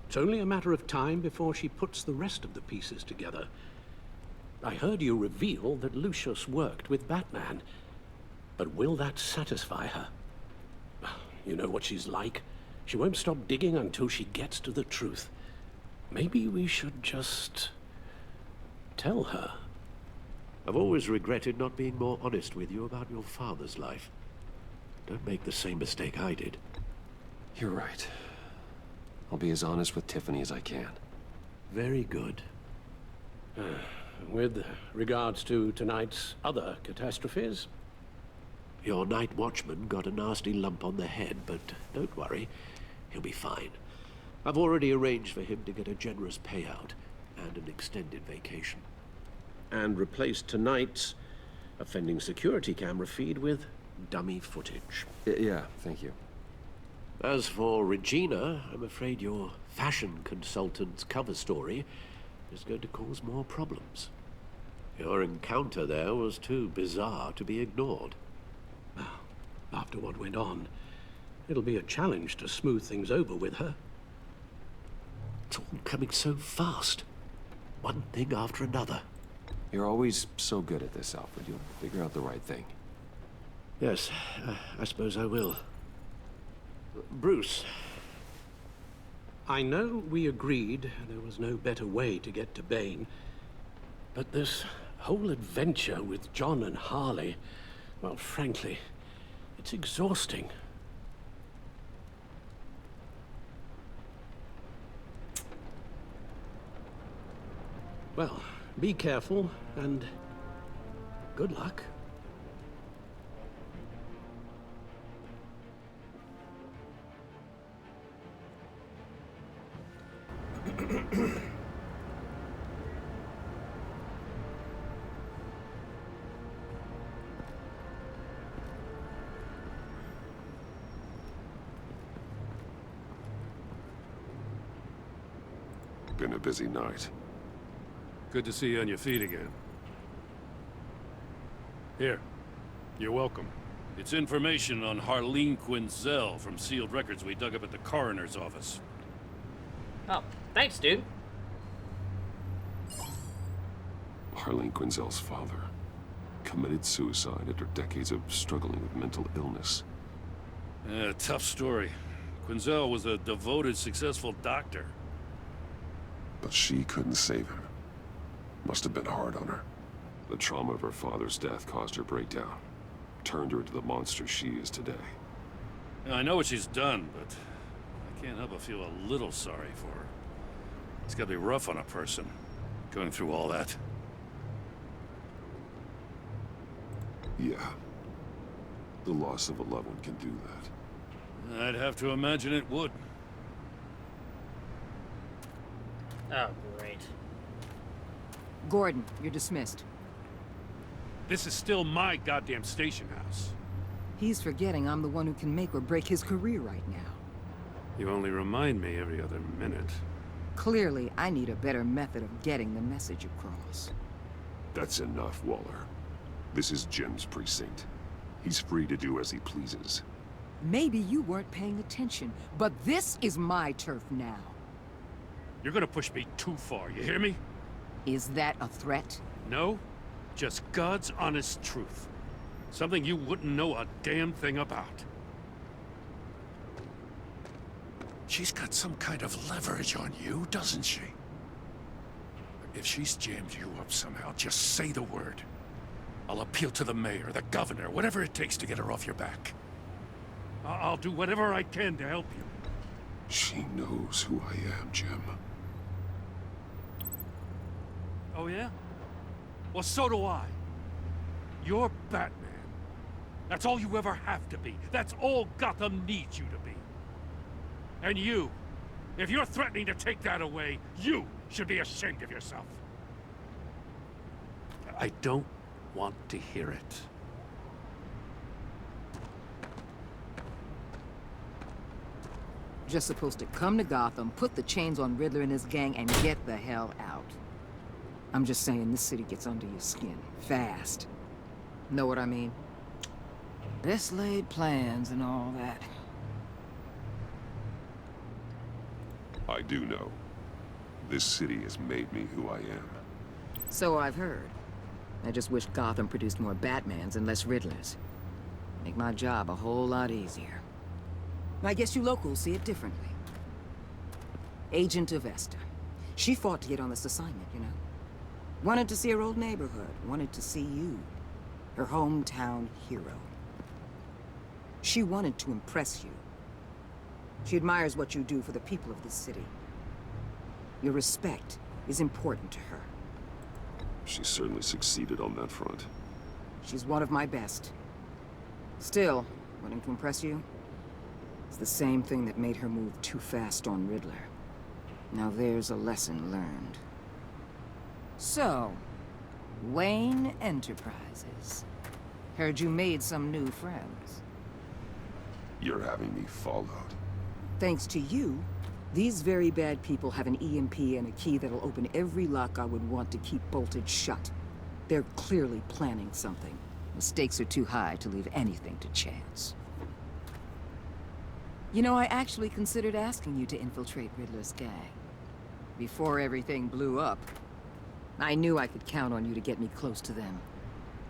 It's only a matter of time before she puts the rest of the pieces together. I heard you reveal that Lucius worked with Batman. But will that satisfy her? You know what she's like. She won't stop digging until she gets to the truth. Maybe we should just tell her. I've always regretted not being more honest with you about your father's life. Don't make the same mistake I did. You're right. I'll be as honest with Tiffany as I can. Very good. With regards to tonight's other catastrophes? Your night watchman got a nasty lump on the head, but don't worry. He'll be fine. I've already arranged for him to get a generous payout and an extended vacation. And replaced tonight's offending security camera feed with dummy footage. Yeah, thank you. As for Regina, I'm afraid your fashion consultant's cover story is going to cause more problems. Your encounter there was too bizarre to be ignored. Well, after what went on, it'll be a challenge to smooth things over with her. It's all coming so fast. One thing after another. You're always so good at this, Alfred. You'll figure out the right thing. Yes, I suppose I will. Bruce. I know we agreed there was no better way to get to Bane, but this whole adventure with John and Harley, well, frankly, it's exhausting. Well, be careful, and good luck. Been a busy night. Good to see you on your feet again. Here. You're welcome. It's information on Harleen Quinzel from sealed records we dug up at the coroner's office. Oh, thanks, dude. Harleen Quinzel's father committed suicide after decades of struggling with mental illness. Yeah, tough story. Quinzel was a devoted, successful doctor. But she couldn't save him. Must have been hard on her. The trauma of her father's death caused her breakdown. Turned her into the monster she is today. Now, I know what she's done, but I can't help but feel a little sorry for her. It's gotta be rough on a person, going through all that. Yeah. The loss of a loved one can do that. I'd have to imagine it would. Oh, great. Gordon, you're dismissed. This is still my goddamn station house. He's forgetting I'm the one who can make or break his career right now. You only remind me every other minute. Clearly, I need a better method of getting the message across. That's enough, Waller. This is Jim's precinct. He's free to do as he pleases. Maybe you weren't paying attention, but this is my turf now. You're gonna push me too far, you hear me? Is that a threat? No, just God's honest truth. Something you wouldn't know a damn thing about. She's got some kind of leverage on you, doesn't she? If she's jammed you up somehow, just say the word. I'll appeal to the mayor, the governor, whatever it takes to get her off your back. I'll do whatever I can to help you. She knows who I am, Jim. Oh yeah? Well, so do I. You're Batman. That's all you ever have to be. That's all Gotham needs you to be. And you, if you're threatening to take that away, you should be ashamed of yourself. I don't want to hear it. Just supposed to come to Gotham, put the chains on Riddler and his gang, and get the hell out. I'm just saying, this city gets under your skin. Fast. Know what I mean? Best laid plans and all that. I do know. This city has made me who I am. So I've heard. I just wish Gotham produced more Batmans and less Riddlers. Make my job a whole lot easier. I guess you locals see it differently. Agent Avesta. She fought to get on this assignment, you know? Wanted to see her old neighborhood. Wanted to see you. Her hometown hero. She wanted to impress you. She admires what you do for the people of this city. Your respect is important to her. She certainly succeeded on that front. She's one of my best. Still, wanting to impress you? It's the same thing that made her move too fast on Riddler. Now there's a lesson learned. So, Wayne Enterprises. Heard you made some new friends. You're having me followed. Thanks to you, these very bad people have an EMP and a key that'll open every lock I would want to keep bolted shut. They're clearly planning something. The stakes are too high to leave anything to chance. You know, I actually considered asking you to infiltrate Riddler's gang. Before everything blew up, I knew I could count on you to get me close to them.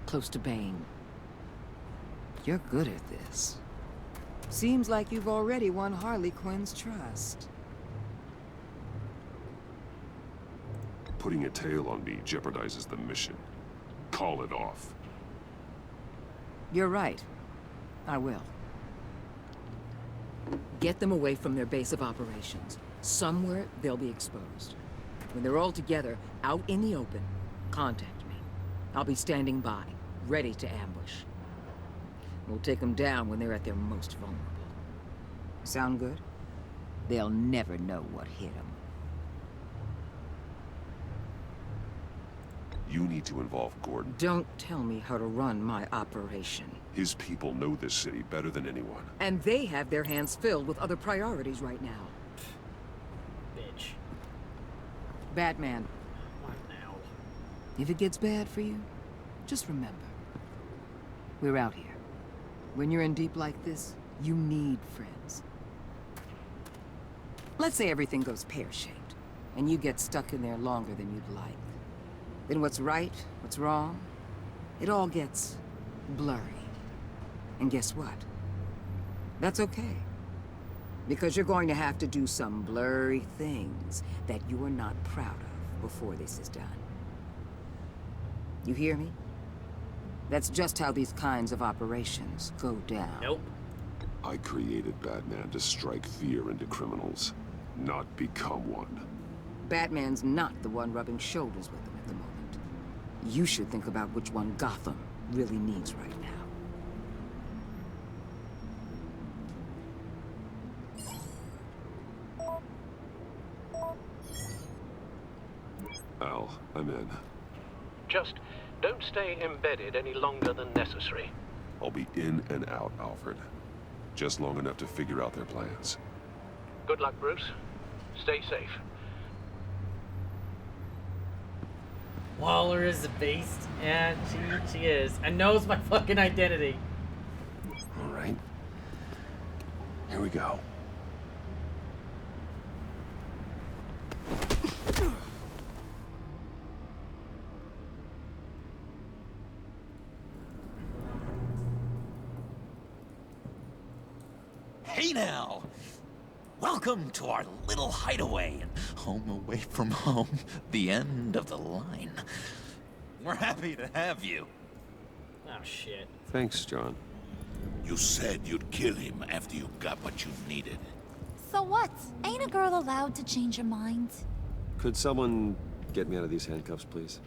Close to Bane. You're good at this. Seems like you've already won Harley Quinn's trust. Putting a tail on me jeopardizes the mission. Call it off. You're right. I will. Get them away from their base of operations. Somewhere they'll be exposed. When they're all together, out in the open, contact me. I'll be standing by, ready to ambush. We'll take them down when they're at their most vulnerable. Sound good? They'll never know what hit them. You need to involve Gordon. Don't tell me how to run my operation. His people know this city better than anyone. And they have their hands filled with other priorities right now. Bitch. Batman. What now? If it gets bad for you, just remember. We're out here. When you're in deep like this, you need friends. Let's say everything goes pear-shaped, and you get stuck in there longer than you'd like. Then what's right, what's wrong, it all gets blurry. And guess what? That's okay. Because you're going to have to do some blurry things that you are not proud of before this is done. You hear me? That's just how these kinds of operations go down. Nope. I created Batman to strike fear into criminals, not become one. Batman's not the one rubbing shoulders with them at the moment. You should think about which one Gotham really needs right now. Al, I'm in. Just Don't stay embedded any longer than necessary. I'll be in and out, Alfred. Just long enough to figure out their plans. Good luck, Bruce. Stay safe. Waller is a beast. Yeah, she is. And knows my fucking identity. All right. Here we go. Hey now! Welcome to our little hideaway and home away from home, the end of the line. We're happy to have you. Oh, shit. Thanks, John. You said you'd kill him after you got what you needed. So what? Ain't a girl allowed to change her mind? Could someone get me out of these handcuffs, please?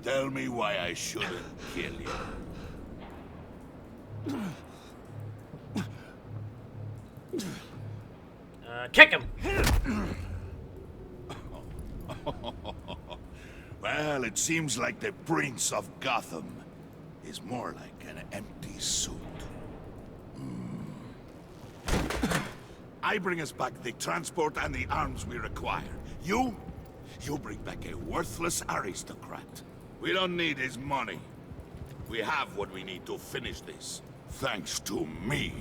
Tell me why I shouldn't kill you. Kick him! Well, it seems like the Prince of Gotham is more like an empty suit. I bring us back the transport and the arms we require. You bring back a worthless aristocrat. We don't need his money. We have what we need to finish this. Thanks to me.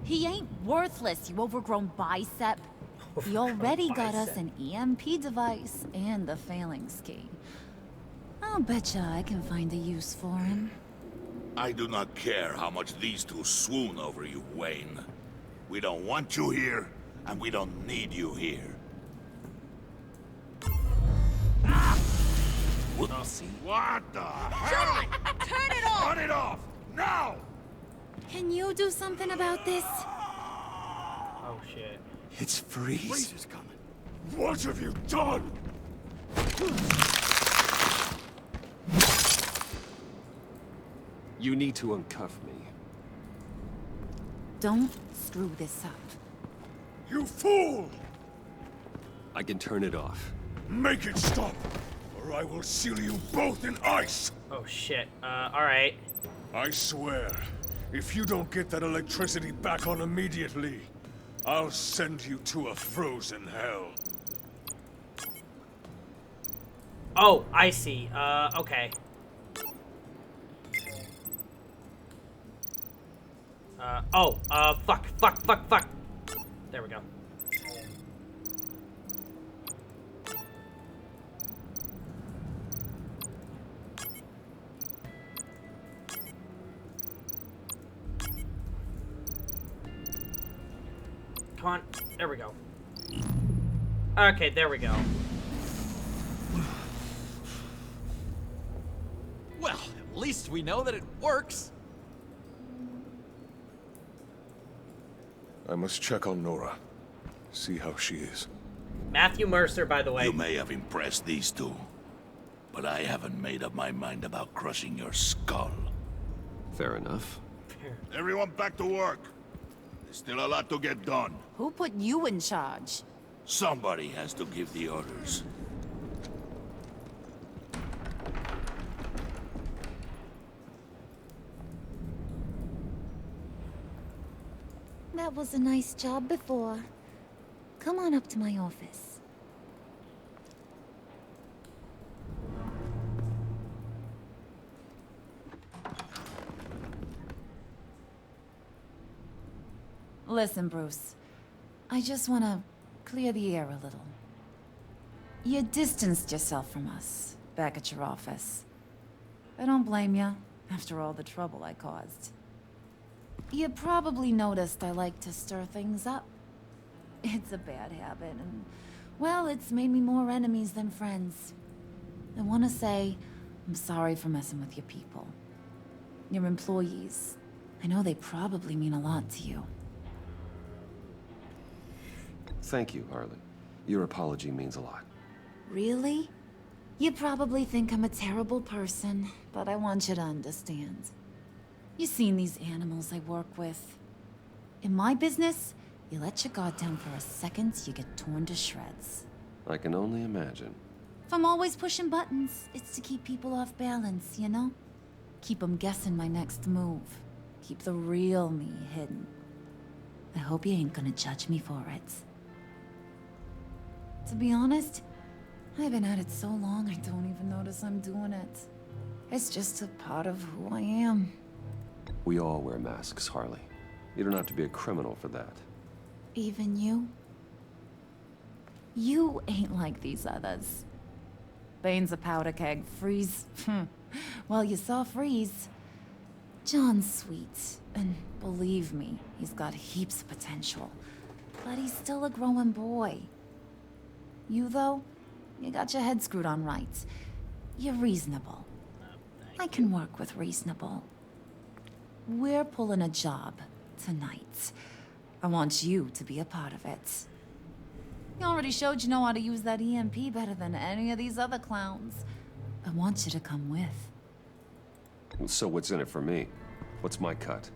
He ain't worthless, you overgrown bicep. He already got us an EMP device and the Phalanx key. I'll betcha I can find a use for him. I do not care how much these two swoon over you, Wayne. We don't want you here, and we don't need you here. Whoopsie. What the hell? Turn it off! Turn it off! Now! Can you do something about this? Oh, shit. It's Freeze. Freeze is coming. What have you done? You need to uncuff me. Don't screw this up. You fool! I can turn it off. Make it stop, or I will seal you both in ice! Oh, shit. Alright. I swear, if you don't get that electricity back on immediately, I'll send you to a frozen hell. Oh, I see. Okay. Fuck. There we go. Come on. There we go. Okay, there we go. Well, at least we know that it works. I must check on Nora. See how she is. Matthew Mercer, by the way. You may have impressed these two, but I haven't made up my mind about crushing your skull. Fair enough. Everyone back to work. There's still a lot to get done. Who put you in charge? Somebody has to give the orders. That was a nice job before. Come on up to my office. Listen, Bruce. I just want to clear the air a little. You distanced yourself from us back at your office. I don't blame you, after all the trouble I caused. You probably noticed I like to stir things up. It's a bad habit, and, well, it's made me more enemies than friends. I want to say I'm sorry for messing with your people. Your employees. I know they probably mean a lot to you. Thank you, Harley. Your apology means a lot. Really? You probably think I'm a terrible person, but I want you to understand. You've seen these animals I work with. In my business, you let your guard down for a second, you get torn to shreds. I can only imagine. If I'm always pushing buttons, it's to keep people off balance, you know? Keep them guessing my next move. Keep the real me hidden. I hope you ain't gonna judge me for it. To be honest, I've been at it so long I don't even notice I'm doing it. It's just a part of who I am. We all wear masks, Harley. You don't have to be a criminal for that. Even you? You ain't like these others. Bane's a powder keg. Freeze. Well, you saw Freeze. John's sweet, and believe me, he's got heaps of potential. But he's still a growing boy. You, though, you got your head screwed on right. You're reasonable. I can work with reasonable. We're pulling a job tonight. I want you to be a part of it. You already showed you know how to use that EMP better than any of these other clowns. I want you to come with. So what's in it for me? What's my cut?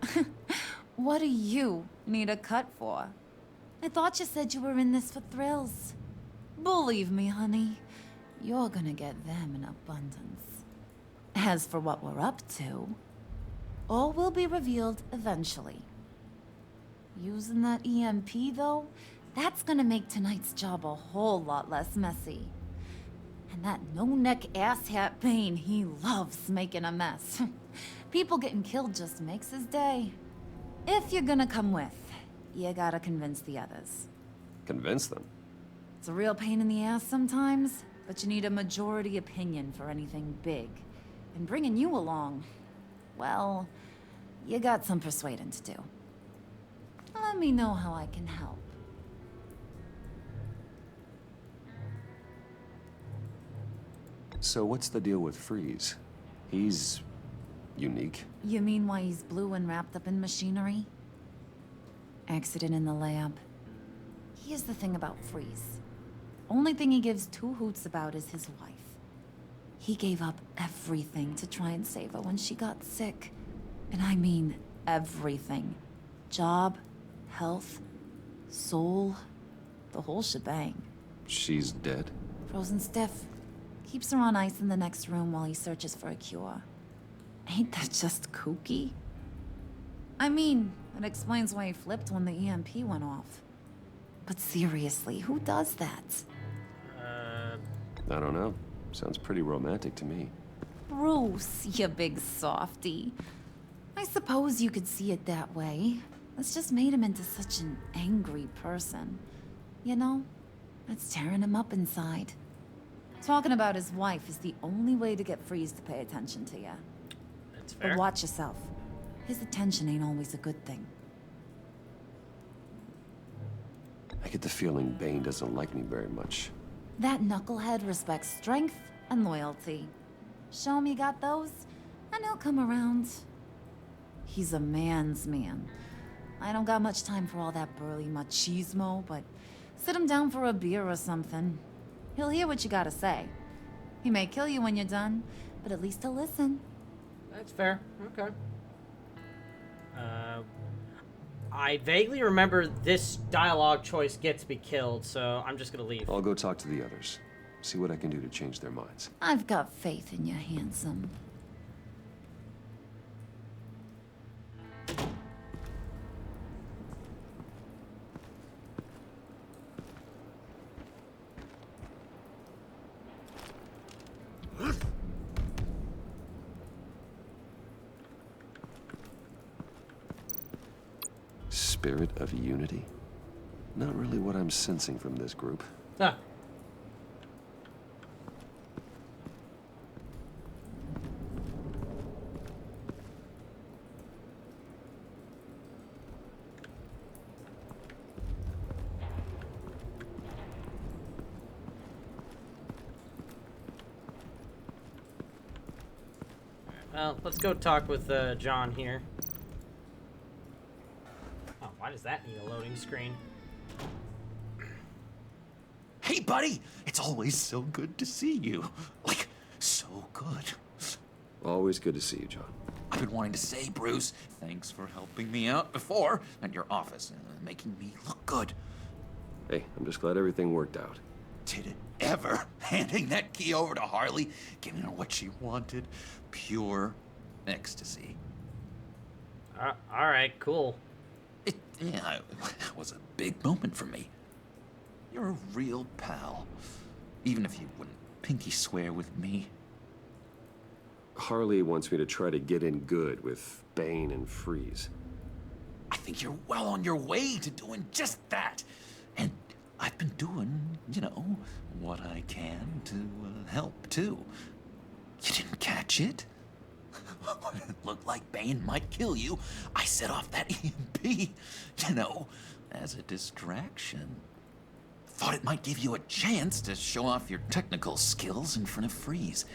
What do you need a cut for? I thought you said you were in this for thrills. Believe me, honey, you're gonna get them in abundance. As for what we're up to, all will be revealed eventually. Using that EMP, though, that's gonna make tonight's job a whole lot less messy. And that no-neck asshat Bane, he loves making a mess. People getting killed just makes his day. If you're gonna come with, you gotta convince the others. Convince them? It's a real pain in the ass sometimes, but you need a majority opinion for anything big. And bringing you along, well, you got some persuading to do. Let me know how I can help. So what's the deal with Freeze? He's unique. You mean why he's blue and wrapped up in machinery? Accident in the lab. Here's the thing about Freeze. Only thing he gives two hoots about is his wife. He gave up everything to try and save her when she got sick. And I mean everything. Job, health, soul, the whole shebang. She's dead? Frozen stiff. Keeps her on ice in the next room while he searches for a cure. Ain't that just kooky? I mean, it explains why he flipped when the EMP went off. But seriously, who does that? I don't know. Sounds pretty romantic to me. Bruce, you big softy. I suppose you could see it that way. It's just made him into such an angry person. You know, it's tearing him up inside. Talking about his wife is the only way to get Freeze to pay attention to you. That's fair. But watch yourself. His attention ain't always a good thing. I get the feeling Bane doesn't like me very much. That knucklehead respects strength and loyalty. Show him you got those, and he'll come around. He's a man's man. I don't got much time for all that burly machismo, but sit him down for a beer or something. He'll hear what you gotta say. He may kill you when you're done, but at least he'll listen. That's fair. Okay. I vaguely remember this dialogue choice gets me killed, so I'm just gonna leave. I'll go talk to the others. See what I can do to change their minds. I've got faith in you, handsome. Spirit of unity? Not really what I'm sensing from this group. Huh. Well, let's go talk with John here. Oh, why does that need a loading screen? Hey, buddy! It's always so good to see you. Like, so good. Always good to see you, John. I've been wanting to say, Bruce, thanks for helping me out before at your office, making me look good. Hey, I'm just glad everything worked out. Did it ever? Handing that key over to Harley, giving her what she wanted. Pure ecstasy. Alright, cool. It was a big moment for me. You're a real pal. Even if you wouldn't pinky swear with me. Harley wants me to try to get in good with Bane and Freeze. I think you're well on your way to doing just that. And I've been doing, you know, what I can to help, too. You didn't catch it? When it looked like Bane might kill you, I set off that EMP, you know, as a distraction. Thought it might give you a chance to show off your technical skills in front of Freeze.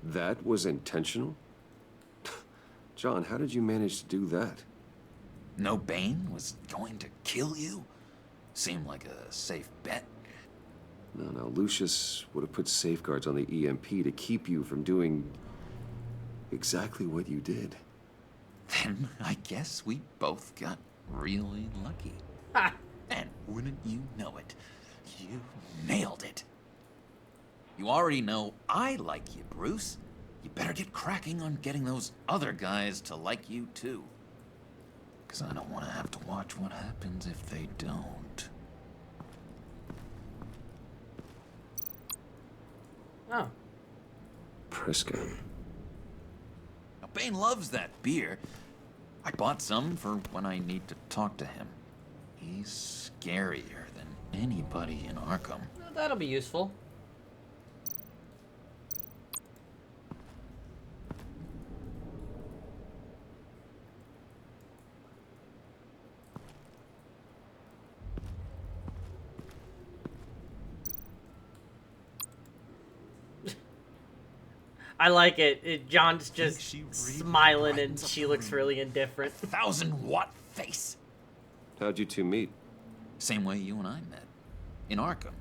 That was intentional? John, how did you manage to do that? No Bane was going to kill you? Seemed like a safe bet. No, Lucius would have put safeguards on the EMP to keep you from doing exactly what you did. Then I guess we both got really lucky. And wouldn't you know it, you nailed it. You already know I like you, Bruce. You better get cracking on getting those other guys to like you, too. Because I don't want to have to watch what happens if they don't. Oh. Prisca. Now, Bane loves that beer. I bought some for when I need to talk to him. He's scarier than anybody in Arkham. That'll be useful. I like it. John's just smiling and she looks really indifferent. 1,000-watt face. How'd you two meet? Same way you and I met. In Arkham.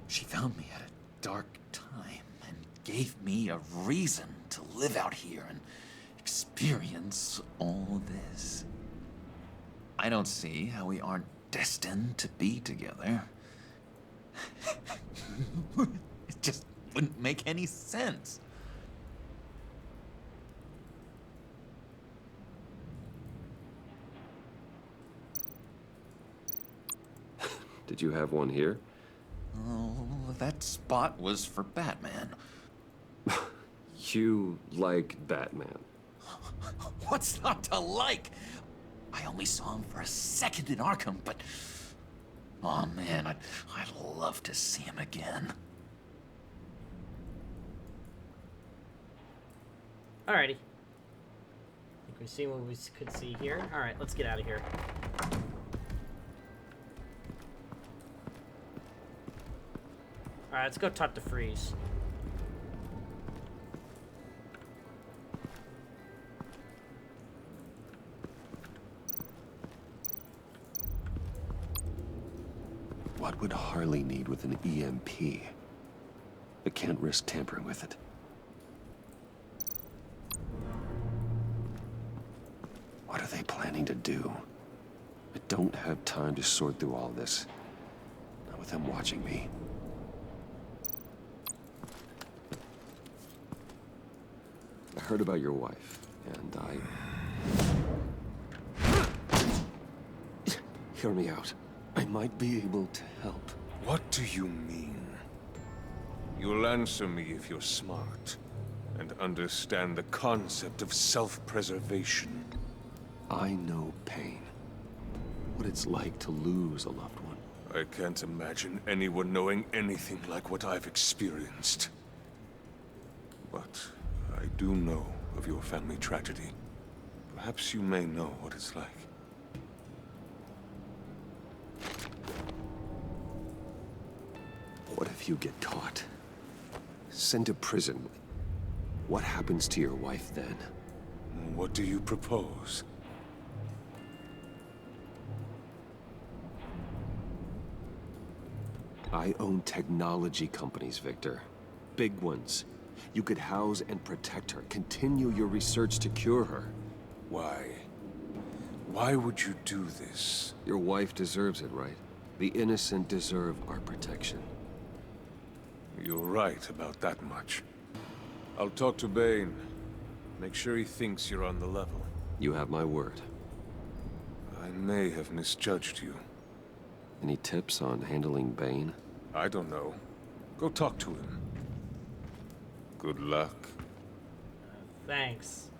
She found me at a dark time and gave me a reason to live out here and experience all this. I don't see how we aren't destined to be together. It just wouldn't make any sense. Did you have one here? Oh, that spot was for Batman. You like Batman? What's not to like? I only saw him for a second in Arkham, but... oh man, I'd love to see him again. Alrighty. I think we've seen what we could see here. Alright, let's get out of here. Alright, let's go talk to Freeze. What would Harley need with an EMP? I can't risk tampering with it. What are they planning to do? I don't have time to sort through all this. Not with them watching me. I heard about your wife, and hear me out. I might be able to help. What do you mean? You'll answer me if you're smart and understand the concept of self-preservation. I know pain. What it's like to lose a loved one. I can't imagine anyone knowing anything like what I've experienced. But I do know of your family tragedy. Perhaps you may know what it's like. What if you get caught? Sent to prison? What happens to your wife then? What do you propose? I own technology companies, Victor. Big ones. You could house and protect her. Continue your research to cure her. Why? Why would you do this? Your wife deserves it, right? The innocent deserve our protection. You're right about that much. I'll talk to Bane. Make sure he thinks you're on the level. You have my word. I may have misjudged you. Any tips on handling Bane? I don't know. Go talk to him. Good luck. Thanks.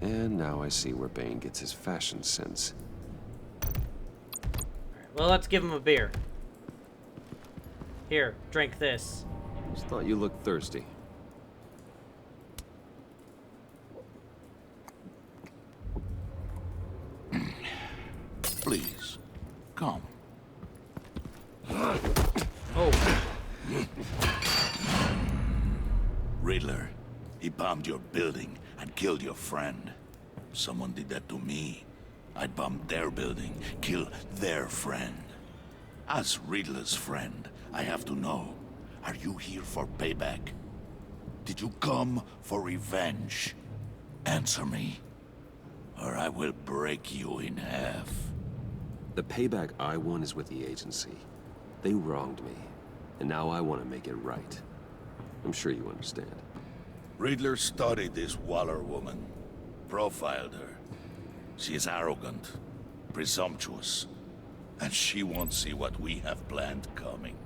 And now I see where Bane gets his fashion sense. Well, let's give him a beer. Here, drink this. Just thought you looked thirsty. Please, come. Oh. Riddler, he bombed your building and killed your friend. Someone did that to me. I'd bomb their building, kill their friend. As Riddler's friend, I have to know, are you here for payback? Did you come for revenge? Answer me, or I will break you in half. The payback I want is with the agency. They wronged me, and now I want to make it right. I'm sure you understand. Riddler studied this Waller woman, profiled her. She is arrogant, presumptuous, and she won't see what we have planned coming.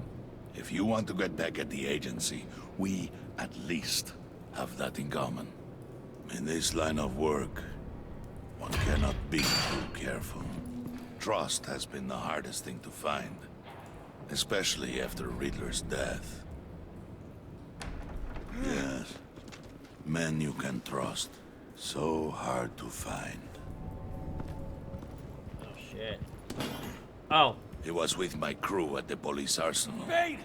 If you want to get back at the agency, we at least have that in common. In this line of work, one cannot be too careful. Trust has been the hardest thing to find, especially after Riddler's death. Yes, men you can trust, so hard to find. Oh, shit. Oh. He was with my crew at the police arsenal. Bane!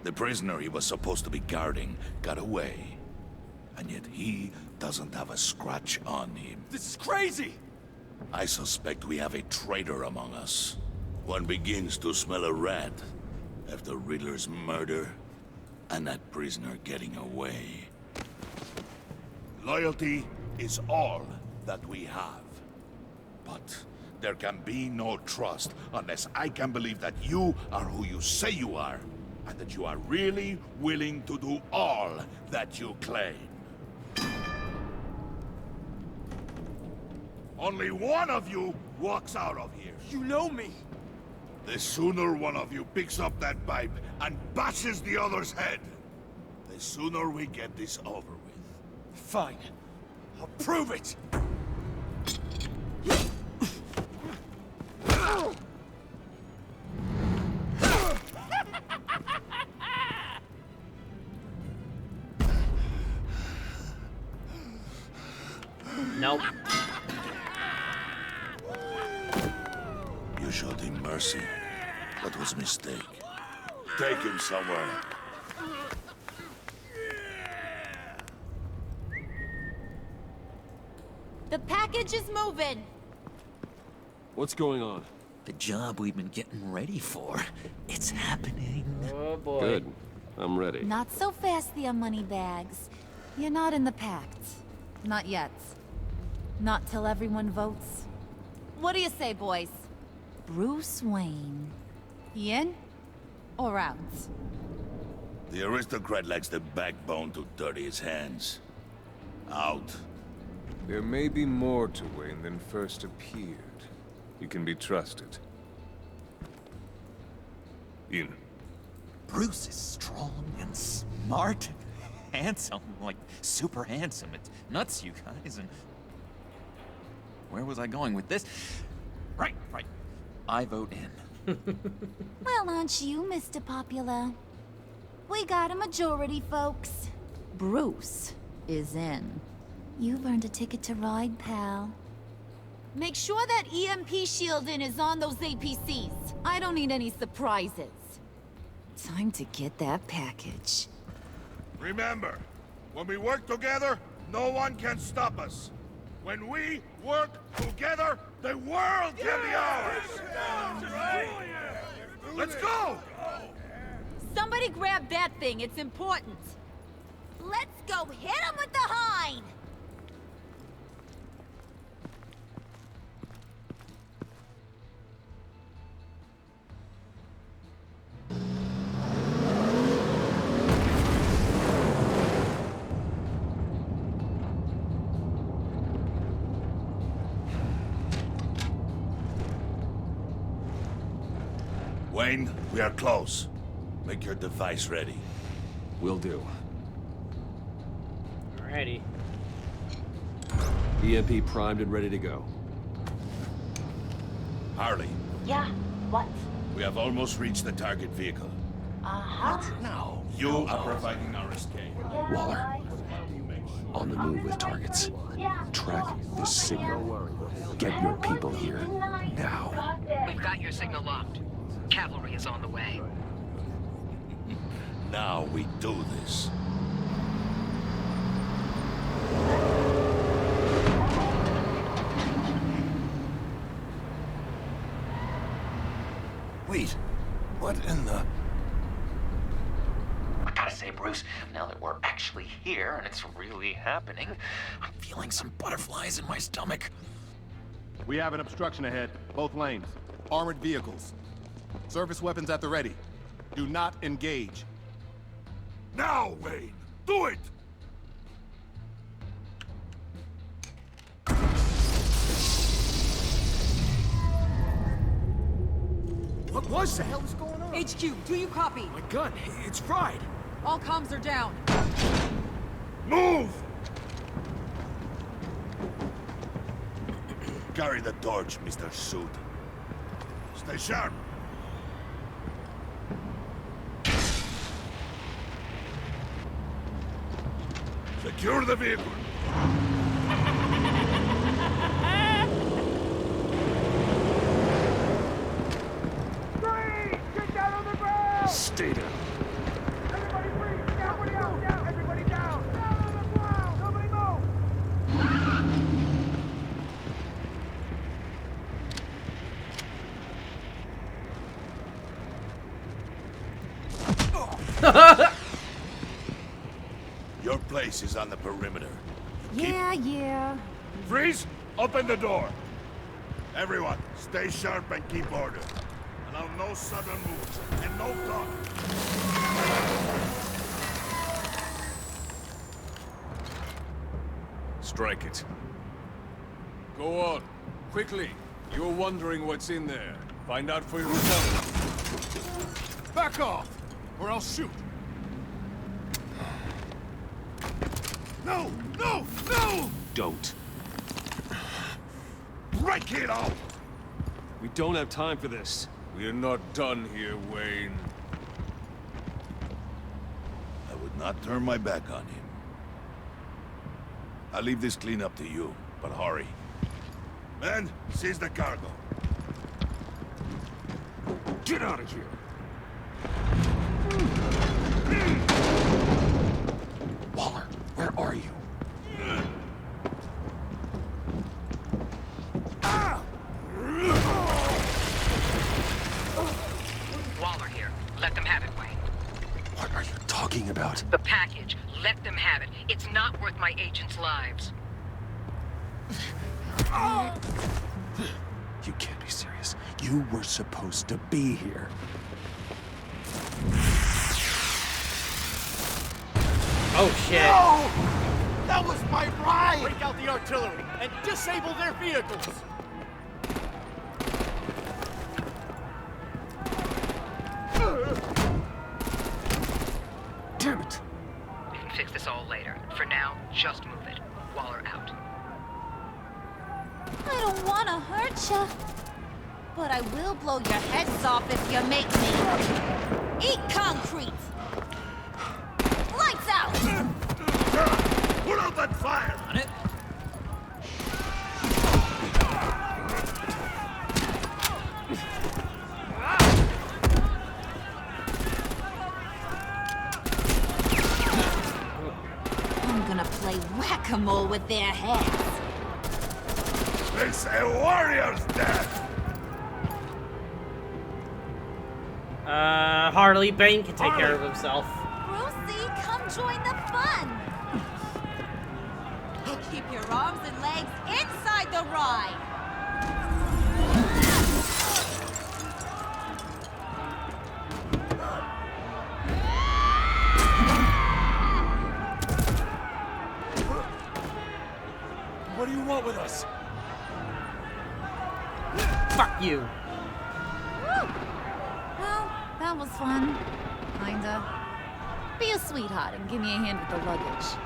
The prisoner he was supposed to be guarding got away. And yet he doesn't have a scratch on him. This is crazy! I suspect we have a traitor among us. One begins to smell a rat after Riddler's murder and that prisoner getting away. Loyalty is all that we have. But there can be no trust unless I can believe that you are who you say you are, and that you are really willing to do all that you claim. Only one of you walks out of here. You know me. The sooner one of you picks up that pipe and bashes the other's head, the sooner we get this over with. Fine. I'll prove it! Nope. You showed him mercy. That was a mistake. Take him somewhere. The package is moving. What's going on? The job we've been getting ready for. It's happening. Oh boy. Good. I'm ready. Not so fast, the Moneybags. You're not in the pact. Not yet. Not till everyone votes. What do you say, boys? Bruce Wayne. He in? Or out? The aristocrat lacks the backbone to dirty his hands. Out. There may be more to Wayne than first appeared. You can be trusted. In. Bruce is strong and smart and handsome. Like, super handsome. It's nuts, you guys, and... Where was I going with this? Right. I vote in. Well, aren't you, Mr. Popular? We got a majority, folks. Bruce is in. You've earned a ticket to ride, pal. Make sure that EMP shielding is on those APCs. I don't need any surprises. Time to get that package. Remember, when we work together, no one can stop us. When we work together, the world can be ours! Let's go! Somebody grab that thing, it's important. Let's go hit him with the hind! Wayne, we are close. Make your device ready. Will do. Alrighty. EMP primed and ready to go. Harley, Yeah, what? we have almost reached the target vehicle. Uh-huh. No. You are providing our escape. Waller. On the move with targets. Track this signal. Get your people here. Now. We've got your signal locked. Cavalry is on the way. Now we do this. Wait, what in the... I gotta say, Bruce, now that we're actually here and it's really happening, I'm feeling some butterflies in my stomach. We have an obstruction ahead, both lanes. Armored vehicles. Service weapons at the ready. Do not engage. Now, Wayne! Do it! What was that? What the hell is going on? HQ, do you copy? My gun, it's fried. All comms are down. Move! Carry the torch, Mr. Suit. Stay sharp. Secure the vehicle. Get down on the ground! Stay down. Everybody freeze! Everybody out! Down! Everybody down! Down on the ground! Nobody move! Your place is on the perimeter. Yeah. Freeze! Open the door! Everyone, stay sharp and keep order. Allow no sudden moves, and no talk. Strike it. Go on. Quickly. You're wondering what's in there. Find out for yourself. Back off, or I'll shoot. No! No! No! Don't. Break it out! We don't have time for this. We're not done here, Wayne. I would not turn my back on him. I'll leave this clean up to you, but hurry. Men, seize the cargo. Get out of here. Waller, where are you? Waller here. Let them have it, Wayne. What are you talking about? The package. Let them have it. It's not worth my agents' lives. You can't be serious. You were supposed to be here. Oh shit. No! That was my ride! Break out the artillery and disable their vehicles! Damn it. We can fix this all later. For now, just move it. Waller out. I don't want to hurt ya, but I will blow your heads off if you make me. Eat concrete! Lights out! Put out that fire! On it. gonna play whack-a-mole with their heads. It's a warrior's death! Harley, Bane can take care of himself. Brucey, come join the fun! Keep your arms and legs inside the ride! What do you want with us? Fuck you. Woo. Well, that was fun. Kinda. Be a sweetheart and give me a hand with the luggage.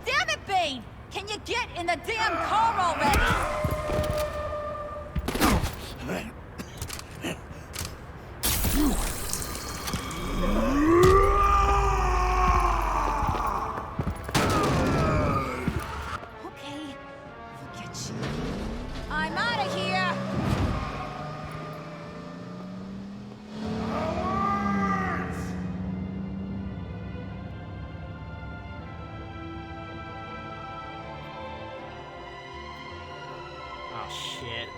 Damn it, Bane! Can you get in the damn car already? Okay, forget you. I'm out of here! Oh shit.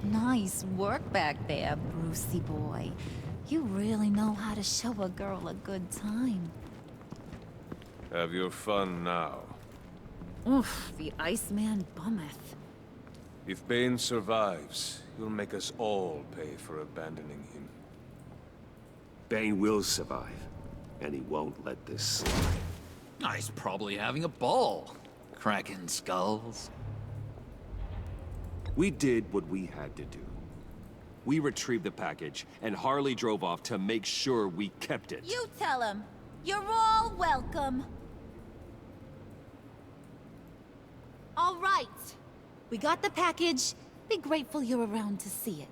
Nice work back there, Brucey boy. You really know how to show a girl a good time. Have your fun now. Oof, the Iceman bummeth. If Bane survives, he'll make us all pay for abandoning him. Bane will survive, and he won't let this slide. He's probably having a ball. Cracking skulls. We did what we had to do. We retrieved the package, and Harley drove off to make sure we kept it. You tell him. You're all welcome. All right. We got the package. Be grateful you're around to see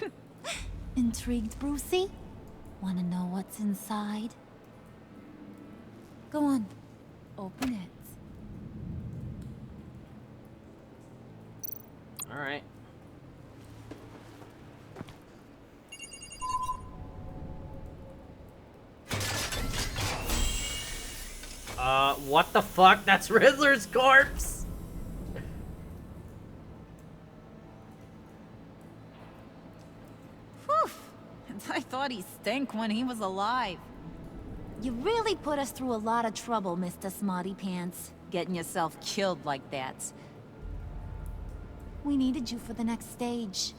it. Intrigued, Brucey? Wanna know what's inside? Go on. Open it. All right. What the fuck? That's Riddler's corpse! Whew. I thought he stank when he was alive. You really put us through a lot of trouble, Mr. Smarty Pants. Getting yourself killed like that. We needed you for the next stage.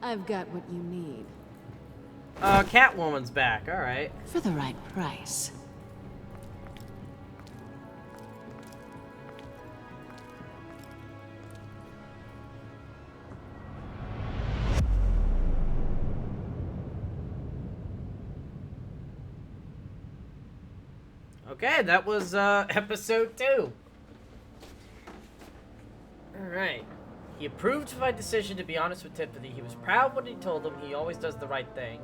I've got what you need. Catwoman's back, alright. For the right price. Okay, that was episode 2. Alright. He approved of my decision to be honest with Tiffany. He was proud when he told him he always does the right thing.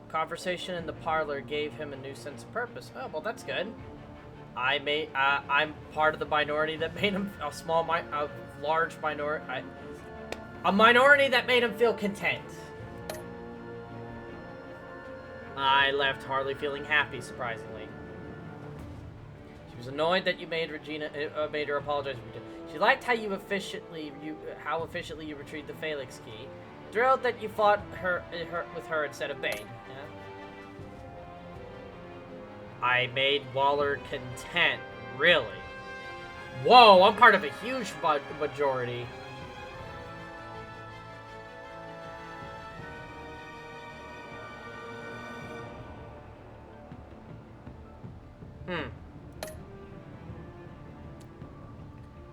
Conversation in the parlor gave him a new sense of purpose. Oh, well, that's good. I'm part of the minority that made him a minority that made him feel content. I left Harley feeling happy, surprisingly. She was annoyed that you made made her apologize. She liked how how efficiently you retrieved the Felix key. Thrilled that you fought with her instead of Bane. Yeah? I made Waller content. Really? Whoa, I'm part of a huge majority.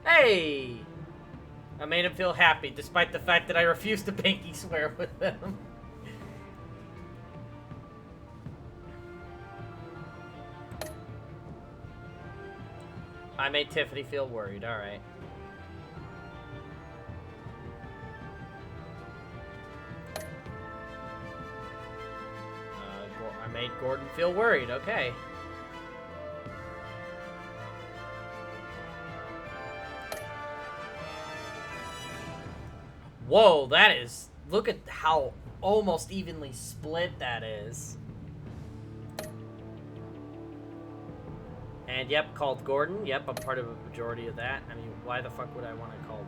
Hey! I made him feel happy, despite the fact that I refused to pinky swear with him. I made Tiffany feel worried, alright. I made Gordon feel worried, okay. Whoa, that is... Look at how almost evenly split that is. And yep, called Gordon. Yep, I'm part of a majority of that. I mean, why the fuck would I want to call...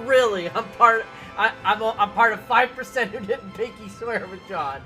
Really? I'm part of 5% who didn't pinky swear with John.